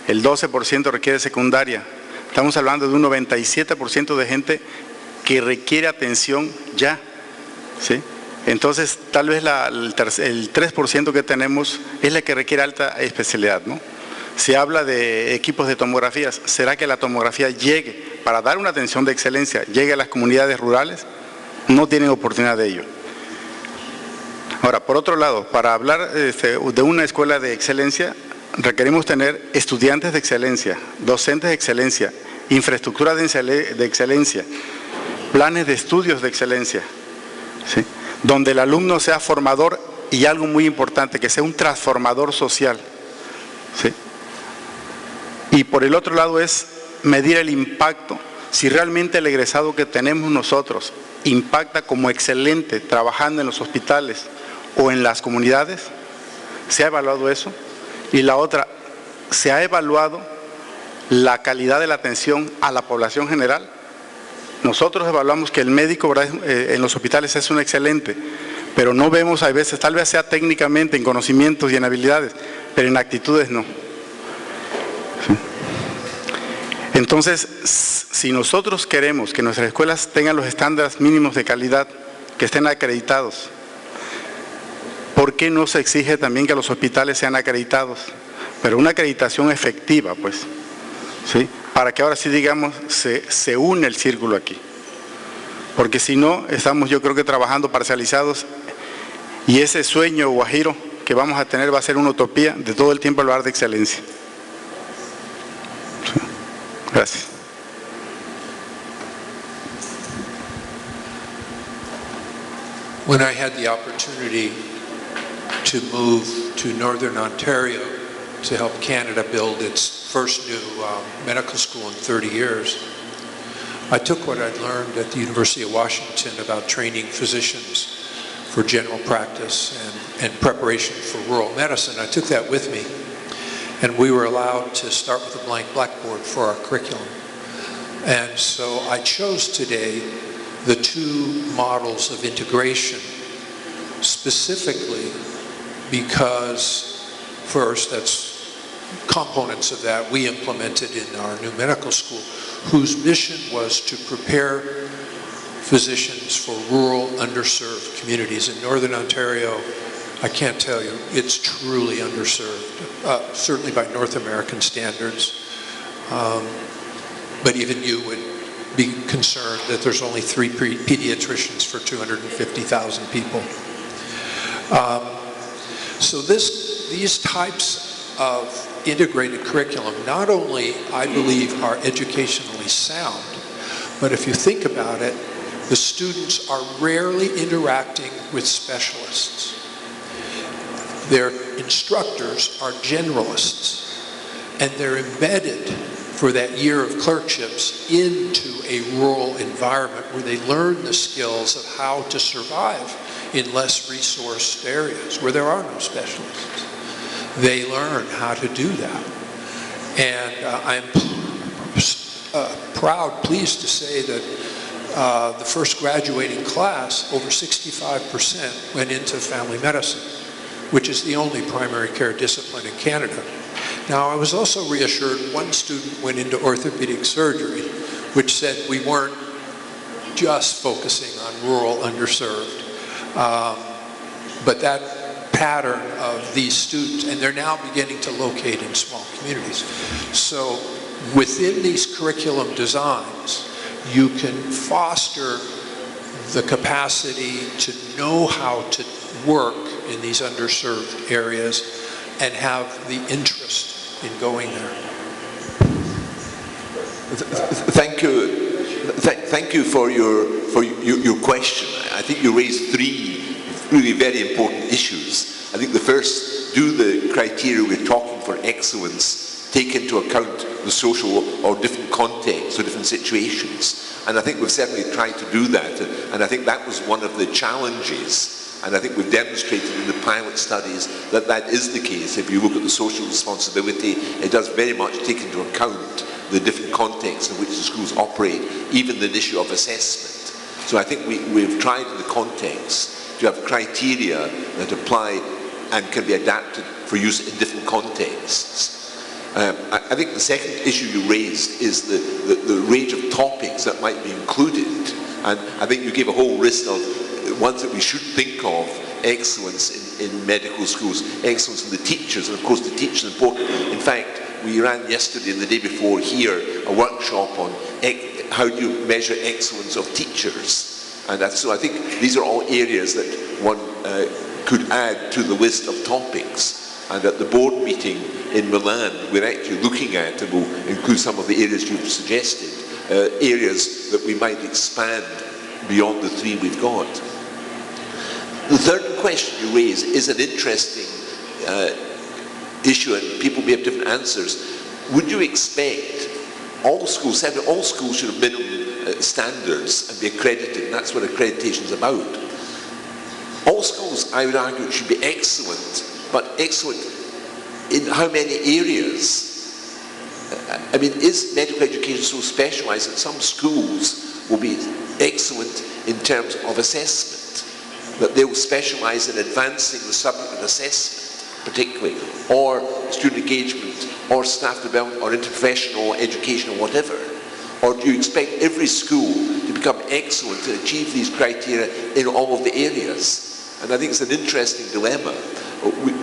Speaker 10: el 12% requiere secundaria, estamos hablando de un 97% de gente que requiere atención ya, ¿sí? Entonces, tal vez el 3% que tenemos es la que requiere alta especialidad, ¿no? Se habla de equipos de tomografías. ¿Será que la tomografía llegue, para dar una atención de excelencia, llegue a las comunidades rurales? No tienen oportunidad de ello. Ahora, por otro lado, para hablar de una escuela de excelencia, requerimos tener estudiantes de excelencia, docentes de excelencia, infraestructura de excelencia, planes de estudios de excelencia, ¿sí? Donde el alumno sea formador y algo muy importante, que sea un transformador social, ¿sí? Y por el otro lado es medir el impacto, si realmente el egresado que tenemos nosotros impacta como excelente trabajando en los hospitales o en las comunidades. ¿Se ha evaluado eso? Y la otra, ¿se ha evaluado la calidad de la atención a la población general? Nosotros evaluamos que el médico, ¿verdad?, en los hospitales es un excelente, pero no vemos a veces, tal vez sea técnicamente en conocimientos y en habilidades, pero en actitudes no. ¿Sí? Entonces, si nosotros queremos que nuestras escuelas tengan los estándares mínimos de calidad, que estén acreditados, ¿por qué no se exige también que los hospitales sean acreditados? Pero una acreditación efectiva, pues, ¿sí? Para que ahora sí, digamos, se une el círculo aquí. Porque si no, estamos, yo creo que trabajando parcializados, y ese sueño guajiro que vamos a tener va a ser una utopía de todo el tiempo hablar de excelencia. ¿Sí? Gracias.
Speaker 2: When I had the opportunity to move to Northern Ontario to help Canada build its first new medical school in 30 years, I took what I'd learned at the University of Washington about training physicians for general practice and preparation for rural medicine. I took that with me, and we were allowed to start with a blank blackboard for our curriculum. And so I chose today the two models of integration specifically because, first, that's components of that we implemented in our new medical school, whose mission was to prepare physicians for rural, underserved communities. In Northern Ontario, I can't tell you, it's truly underserved, certainly by North American standards. But even you would be concerned that there's only 3 pediatricians for 250,000 people. So these types of integrated curriculum not only, I believe, are educationally sound, but if you think about it, the students are rarely interacting with specialists. Their instructors are generalists, and they're embedded for that year of clerkships into a rural environment where they learn the skills of how to survive in less resourced areas where there are no specialists. They learn how to do that. And I'm pleased to say that the first graduating class, over 65% went into family medicine, which is the only primary care discipline in Canada. Now, I was also reassured one student went into orthopedic surgery, which said we weren't just focusing on rural, underserved. But that pattern of these students, and they're now beginning to locate in small communities. So within these curriculum designs, you can foster the capacity to know how to work in these underserved areas and have the interest in going there.
Speaker 4: Thank you. Thank you for your question. I think you raised 3 really very important issues. I think the first, do the criteria we're talking for excellence take into account the social or different contexts or different situations? And I think we've certainly tried to do that. And I think that was one of the challenges. And I think we've demonstrated in the pilot studies that that is the case. If you look at the social responsibility, it does very much take into account the different contexts in which the schools operate, even the issue of assessment. So I think we've tried in the context to have criteria that apply and can be adapted for use in different contexts. I think the second issue you raised is the range of topics that might be included. And I think you gave a whole list of ones that we should think of: excellence in medical schools, excellence in the teachers, and of course the teachers are important. In fact, we ran yesterday and the day before here a workshop on how do you measure excellence of teachers. And so I think these are all areas that one could add to the list of topics. And at the board meeting in Milan, we're actually looking at, and we'll include some of the areas you've suggested, areas that we might expand beyond the 3 we've got. The third question you raise is an interesting issue, and people may have different answers. Would you expect all schools, certainly all schools should have minimum standards and be accredited, and that's what accreditation is about. All schools, I would argue, should be excellent, but excellent in how many areas? I mean, is medical education so specialized that some schools will be excellent in terms of assessment, that they will specialize in advancing the subject of assessment particularly, or student engagement, or staff development, or interprofessional education, or whatever? Or do you expect every school to become excellent to achieve these criteria in all of the areas? And I think it's an interesting dilemma.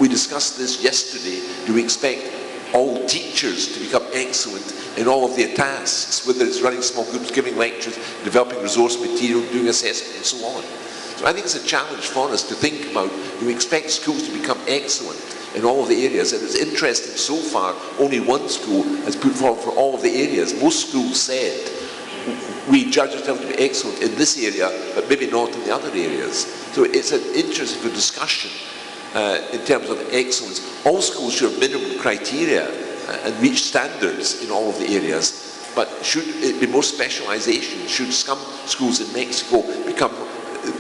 Speaker 4: We discussed this yesterday. Do we expect all teachers to become excellent in all of their tasks, whether it's running small groups, giving lectures, developing resource material, doing assessment, and so on? So I think it's a challenge for us to think about, do we expect schools to become excellent in all of the areas? And it's interesting, so far, only one school has put forward for all of the areas. Most schools said, we judge ourselves to be excellent in this area, but maybe not in the other areas. So it's an interesting discussion in terms of excellence. All schools should have minimum criteria and reach standards in all of the areas, but should it be more specialization? Should some schools in Mexico become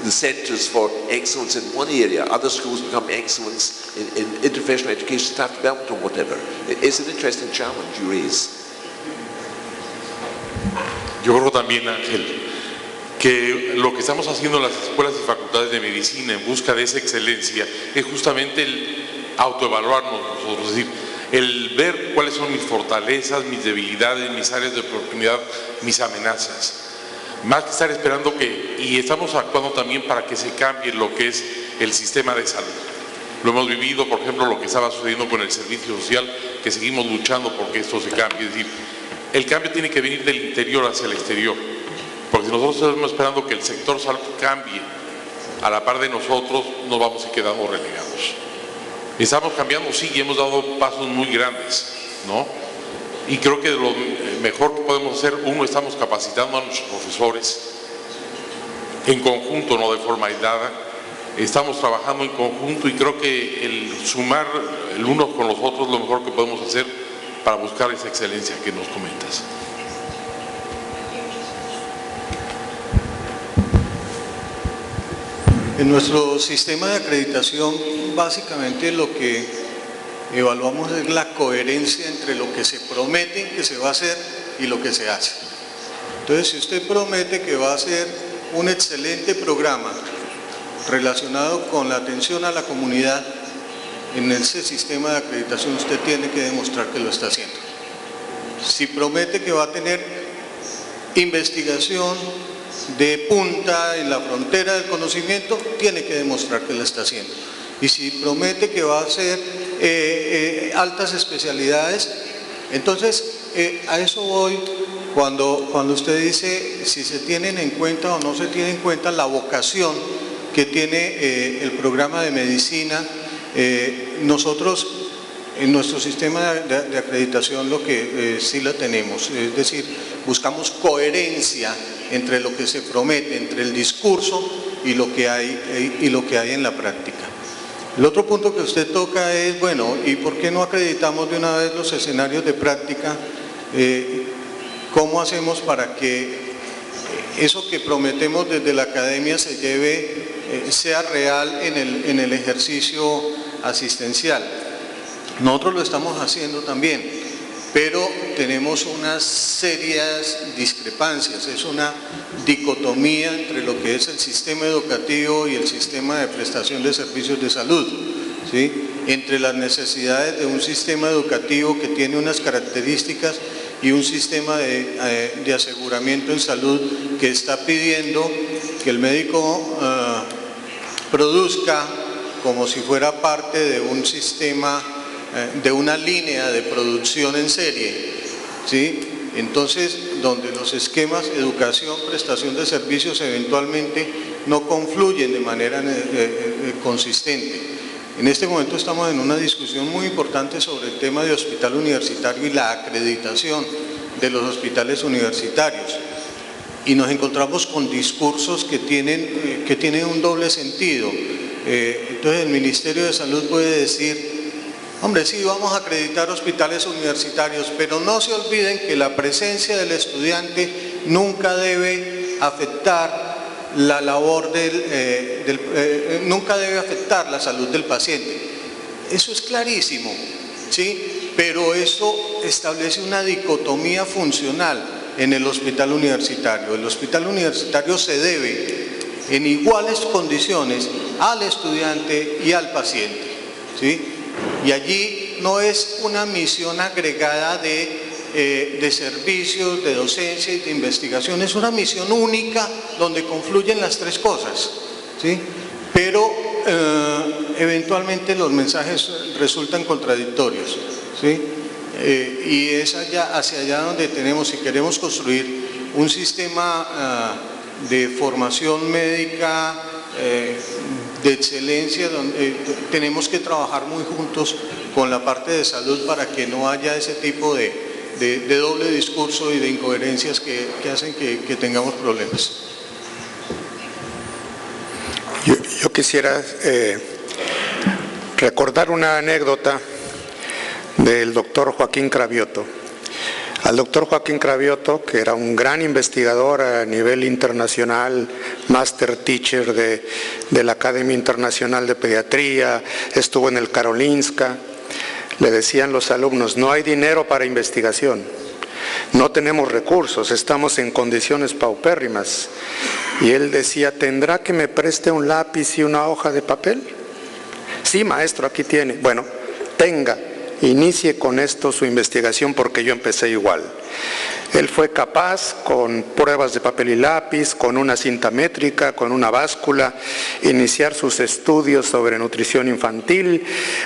Speaker 4: the centres for excellence in one area, other schools become excellence in interprofessional education, staff development, or whatever? It's an interesting challenge you raise.
Speaker 7: Yo creo también, Ángel, que lo que estamos haciendo en las escuelas y facultades de medicina en busca de esa excelencia es justamente el autoevaluarnos nosotros, es decir, el ver cuáles son mis fortalezas, mis debilidades, mis áreas de oportunidad, mis amenazas. Más que estar esperando y estamos actuando también para que se cambie lo que es el sistema de salud. Lo hemos vivido, por ejemplo, lo que estaba sucediendo con el servicio social, que seguimos luchando porque esto se cambie. Es decir, el cambio tiene que venir del interior hacia el exterior, porque si nosotros estamos esperando que el sector salud cambie a la par de nosotros, nos vamos a quedar relegados. Estamos cambiando, sí, y hemos dado pasos muy grandes, ¿no? Y creo que lo mejor que podemos hacer, uno, estamos capacitando a nuestros profesores en conjunto, no de forma aislada. Estamos trabajando en conjunto y creo que el sumar el uno con los otros es lo mejor que podemos hacer para buscar esa excelencia que nos comentas.
Speaker 5: En nuestro sistema de acreditación, básicamente lo que evaluamos es la coherencia entre lo que se promete que se va a hacer y lo que se hace. Entonces, si usted promete que va a hacer un excelente programa relacionado con la atención a la comunidad, en ese sistema de acreditación usted tiene que demostrar que lo está haciendo. Si promete que va a tener investigación de punta en la frontera del conocimiento, tiene que demostrar que lo está haciendo. Y si promete que va a hacer altas especialidades, entonces a eso voy cuando usted dice si se tienen en cuenta o no se tiene en cuenta la vocación que tiene el programa de medicina. Nosotros en nuestro sistema de acreditación lo que sí la tenemos, es decir, buscamos coherencia entre lo que se promete, entre el discurso y lo que hay en la práctica. El otro punto que usted toca es, bueno, ¿y por qué no acreditamos de una vez los escenarios de práctica? ¿Cómo hacemos para que eso que prometemos desde la academia se lleve, sea real en el ejercicio asistencial? Nosotros lo estamos haciendo también, pero tenemos unas serias discrepancias, es una dicotomía entre lo que es el sistema educativo y el sistema de prestación de servicios de salud, ¿sí? Entre las necesidades de un sistema educativo que tiene unas características y un sistema de aseguramiento en salud que está pidiendo que el médico produzca como si fuera parte de un sistema, de una línea de producción en serie, ¿sí? Entonces, donde los esquemas educación, prestación de servicios eventualmente no confluyen de manera consistente. En este momento estamos en una discusión muy importante sobre el tema de hospital universitario y la acreditación de los hospitales universitarios. Y nos encontramos con discursos que tienen un doble sentido. Entonces el Ministerio de Salud puede decir, hombre, sí, vamos a acreditar hospitales universitarios, pero no se olviden que la presencia del estudiante nunca debe afectar la labor nunca debe afectar la salud del paciente. Eso es clarísimo, ¿sí? Pero eso establece una dicotomía funcional en el hospital universitario. El hospital universitario se debe en iguales condiciones al estudiante y al paciente, ¿sí? Y allí no es una misión agregada de servicios, de docencia y de investigación, es una misión única donde confluyen las tres cosas, ¿sí? Pero eventualmente los mensajes resultan contradictorios, ¿sí? Y es hacia allá donde tenemos, si queremos construir un sistema de formación médica de excelencia, donde tenemos que trabajar muy juntos con la parte de salud para que no haya ese tipo de doble discurso y de incoherencias que hacen que tengamos problemas.
Speaker 1: Yo quisiera recordar una anécdota del doctor Joaquín Cravioto. Al doctor Joaquín Cravioto, que era un gran investigador a nivel internacional, master teacher de la Academia Internacional de Pediatría, estuvo en el Karolinska, le decían los alumnos, no hay dinero para investigación. no tenemos recursos, estamos en condiciones paupérrimas. Y él decía, ¿tendrá que me preste un lápiz y una hoja de papel? Sí, maestro, aquí tiene. Bueno, tenga, inicie con esto su investigación porque yo empecé igual. Él fue capaz, con pruebas de papel y lápiz, con una cinta métrica, con una báscula, iniciar sus estudios sobre nutrición infantil,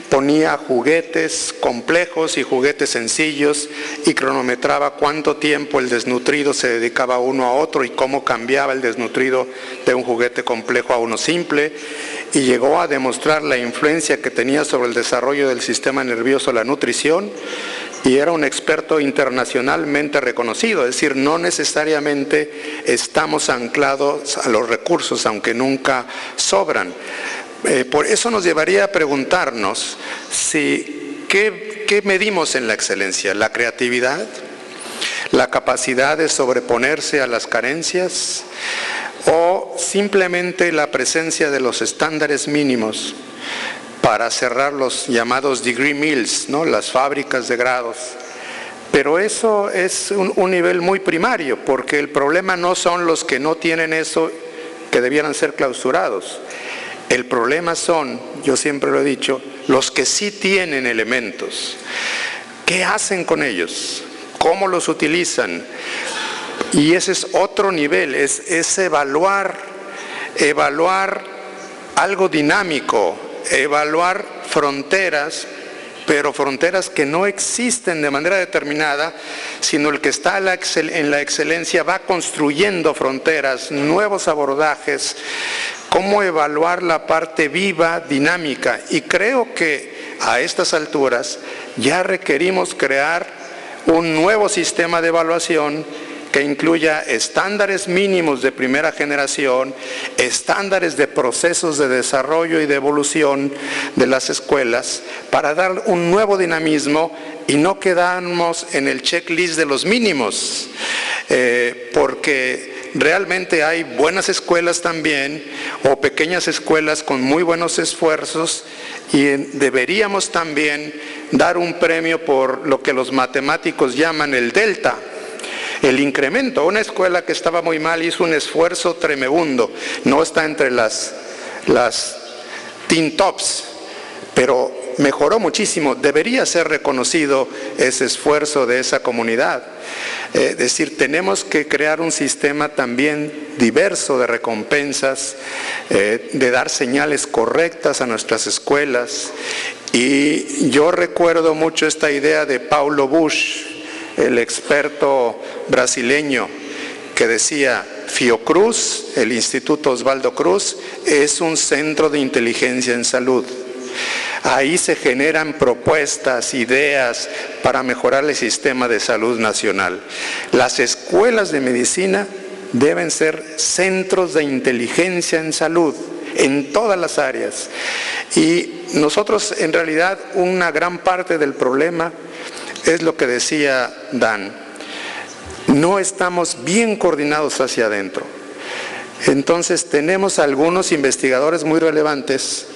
Speaker 1: ponía juguetes complejos y juguetes sencillos y cronometraba cuánto tiempo el desnutrido se dedicaba uno a otro y cómo cambiaba el desnutrido de un juguete complejo a uno simple, y llegó a demostrar la influencia que tenía sobre el desarrollo del sistema nervioso la nutrición, y era un experto internacionalmente reconocido, es decir, no necesariamente estamos anclados a los recursos, aunque nunca sobran. Por eso nos llevaría a preguntarnos ¿qué medimos en la excelencia? ¿La creatividad? ¿La capacidad de sobreponerse a las carencias? ¿O simplemente la presencia de los estándares mínimos para cerrar los llamados degree mills, ¿no?, las fábricas de grados? Pero eso es un nivel muy primario, porque el problema no son los que no tienen eso, que debieran ser clausurados. El problema son, yo siempre lo he dicho, los que sí tienen elementos. ¿Qué hacen con ellos? ¿Cómo los utilizan? Y ese es otro nivel, es evaluar algo dinámico, evaluar fronteras, pero fronteras que no existen de manera determinada, sino el que está en la excelencia va construyendo fronteras, nuevos abordajes, cómo evaluar la parte viva, dinámica. Y creo que a estas alturas ya requerimos crear un nuevo sistema de evaluación que incluya estándares mínimos de primera generación, estándares de procesos de desarrollo y de evolución de las escuelas, para dar un nuevo dinamismo y no quedarnos en el checklist de los mínimos, porque realmente hay buenas escuelas también, o pequeñas escuelas con muy buenos esfuerzos, y deberíamos también dar un premio por lo que los matemáticos llaman el delta, el incremento. Una escuela que estaba muy mal hizo un esfuerzo tremebundo, no está entre las teen tops, pero mejoró muchísimo. Debería ser reconocido ese esfuerzo de esa comunidad. Es decir, tenemos que crear un sistema también diverso de recompensas, de dar señales correctas a nuestras escuelas. Y yo recuerdo mucho esta idea de Paulo Bush, el experto brasileño, que decía: Fiocruz, el Instituto Osvaldo Cruz, es un centro de inteligencia en salud. Ahí se generan propuestas, ideas para mejorar el sistema de salud nacional. Las escuelas de medicina deben ser centros de inteligencia en salud, en todas las áreas. Y nosotros, en realidad, una gran parte del problema es lo que decía Dan. No estamos bien coordinados hacia adentro. Entonces tenemos algunos investigadores muy relevantes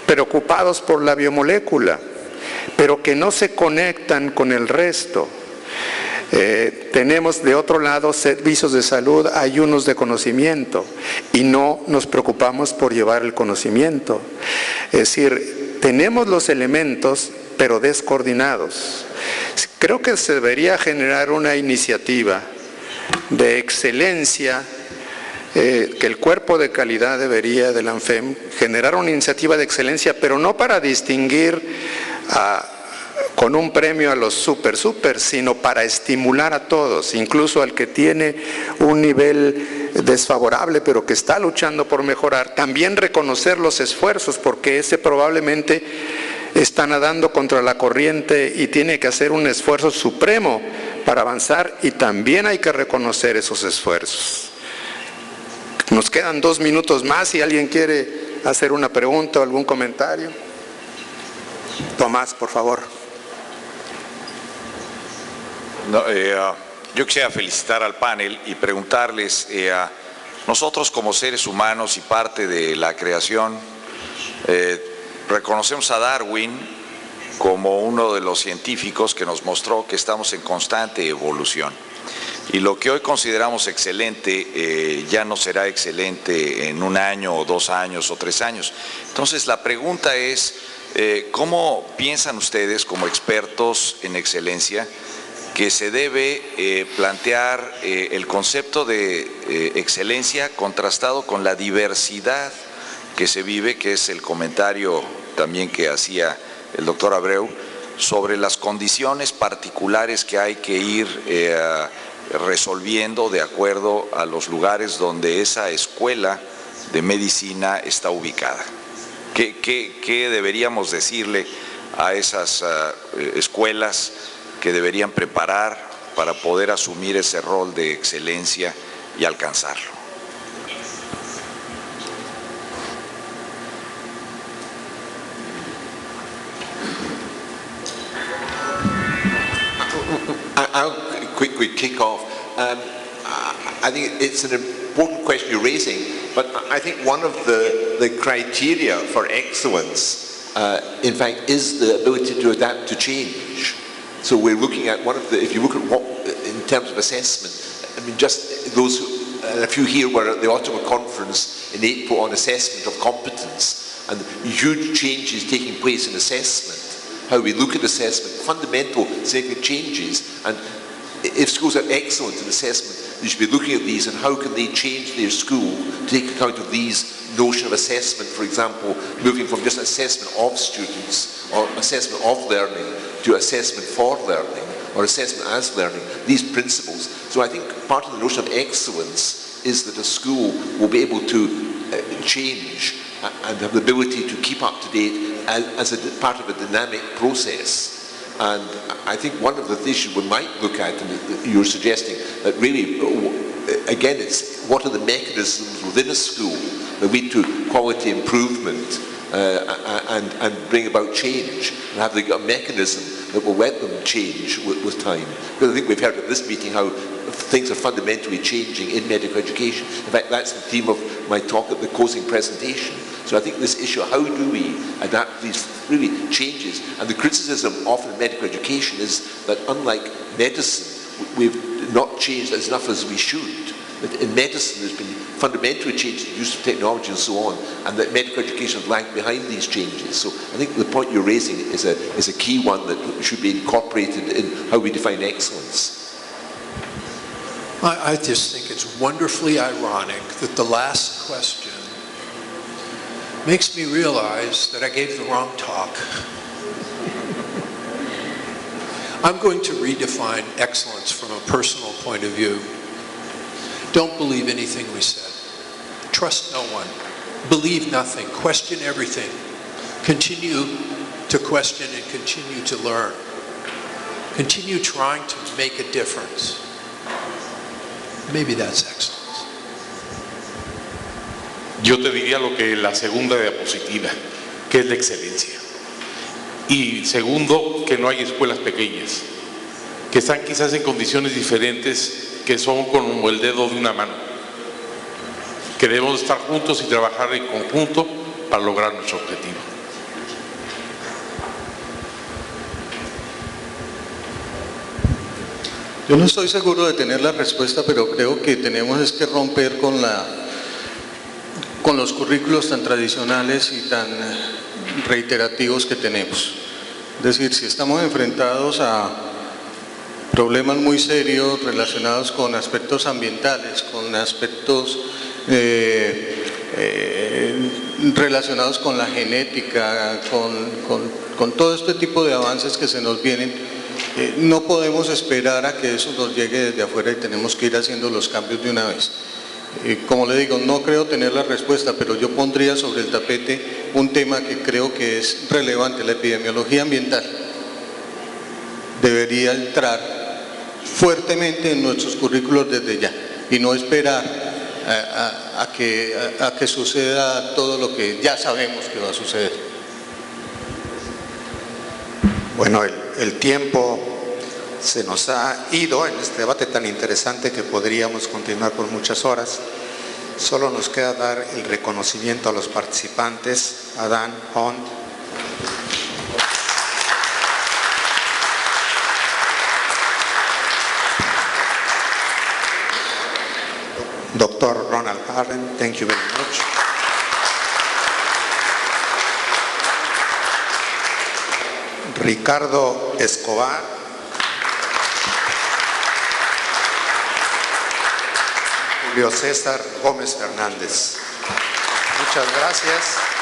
Speaker 1: preocupados por la biomolécula, pero que no se conectan con el resto. Tenemos de otro lado servicios de salud, ayunos de conocimiento, y no nos preocupamos por llevar el conocimiento. Es decir, tenemos los elementos, pero descoordinados. Creo que se debería generar una iniciativa de excelencia, que el cuerpo de calidad debería, de la AMFEM, generar una iniciativa de excelencia, pero no para distinguir con un premio a los super, sino para estimular a todos, incluso al que tiene un nivel desfavorable, pero que está luchando por mejorar. También reconocer los esfuerzos, porque ese probablemente está nadando contra la corriente y tiene que hacer un esfuerzo supremo para avanzar, y también hay que reconocer esos esfuerzos. Nos quedan 2 minutos más, si alguien quiere hacer una pregunta o algún comentario. Tomás, por favor.
Speaker 11: No, yo quisiera felicitar al panel y preguntarles, nosotros como seres humanos y parte de la creación, reconocemos a Darwin como uno de los científicos que nos mostró que estamos en constante evolución. Y lo que hoy consideramos excelente ya no será excelente en 1 año o 2 años o 3 años. Entonces la pregunta es, ¿cómo piensan ustedes como expertos en excelencia que se debe plantear el concepto de excelencia contrastado con la diversidad que se vive, que es el comentario también que hacía el doctor Abreu, sobre las condiciones particulares que hay que ir resolviendo de acuerdo a los lugares donde esa escuela de medicina está ubicada? ¿Qué deberíamos decirle a esas escuelas que deberían preparar para poder asumir ese rol de excelencia y alcanzarlo?
Speaker 4: I'll quickly kick off. I think it's an important question you're raising, but I think one of the criteria for excellence, in fact, is the ability to adapt to change. So we're looking at if you look at what, in terms of assessment, I mean, just those, a few here were at the Ottawa conference in April on assessment of competence, and huge changes taking place in assessment. How we look at assessment, fundamental significant changes, and if schools are excellent in assessment, they should be looking at these and how can they change their school to take account of these notion of assessment, for example, moving from just assessment of students or assessment of learning to assessment for learning or assessment as learning, these principles. So I think part of the notion of excellence is that a school will be able to change and have the ability to keep up to date as a part of a dynamic process. And I think one of the things we might look at, and you're suggesting, that really, again, it's what are the mechanisms within a school that lead to quality improvement and bring about change, and have they got a mechanism that will let them change with time? Because I think we've heard at this meeting how things are fundamentally changing in medical education. In fact, that's the theme of my talk at the closing presentation. So I think this issue, how do we adapt these really changes? And the criticism often in medical education is that unlike medicine, we've not changed as enough as we should. That in medicine there's been fundamentally changed the use of technology and so on, and that medical education has lagged behind these changes. So I think the point you're raising is a key one that should be incorporated in how we define excellence.
Speaker 2: I just think it's wonderfully ironic that the last question makes me realize that I gave the wrong talk. I'm going to redefine excellence from a personal point of view. Don't believe anything we said. Trust no one. Believe nothing. Question everything. Continue to question and continue to learn. Continue trying to make a difference. Maybe that's excellence.
Speaker 7: Yo te diría lo que la segunda diapositiva, que es la excelencia. Y segundo, que no hay escuelas pequeñas, que están quizás en condiciones diferentes, que son como el dedo de una mano, que debemos estar juntos y trabajar en conjunto para lograr nuestro objetivo.
Speaker 5: Yo no estoy seguro de tener la respuesta, pero creo que tenemos que romper con los currículos tan tradicionales y tan reiterativos que tenemos. Es decir, si estamos enfrentados a problemas muy serios relacionados con aspectos ambientales, con aspectos relacionados con la genética, con todo este tipo de avances que se nos vienen, no podemos esperar a que eso nos llegue desde afuera y tenemos que ir haciendo los cambios de una vez. Como le digo, no creo tener la respuesta, pero yo pondría sobre el tapete un tema que creo que es relevante. La epidemiología ambiental debería entrar fuertemente en nuestros currículos desde ya y no esperar a que suceda todo lo que ya sabemos que va a suceder.
Speaker 1: Bueno, el tiempo se nos ha ido en este debate tan interesante que podríamos continuar por muchas horas. Solo nos queda dar el reconocimiento a los participantes, Adán, Hunt. Doctor Ronald Harden, thank you very much. Ricardo Escobar. Julio César Gómez-Fernández. Muchas gracias.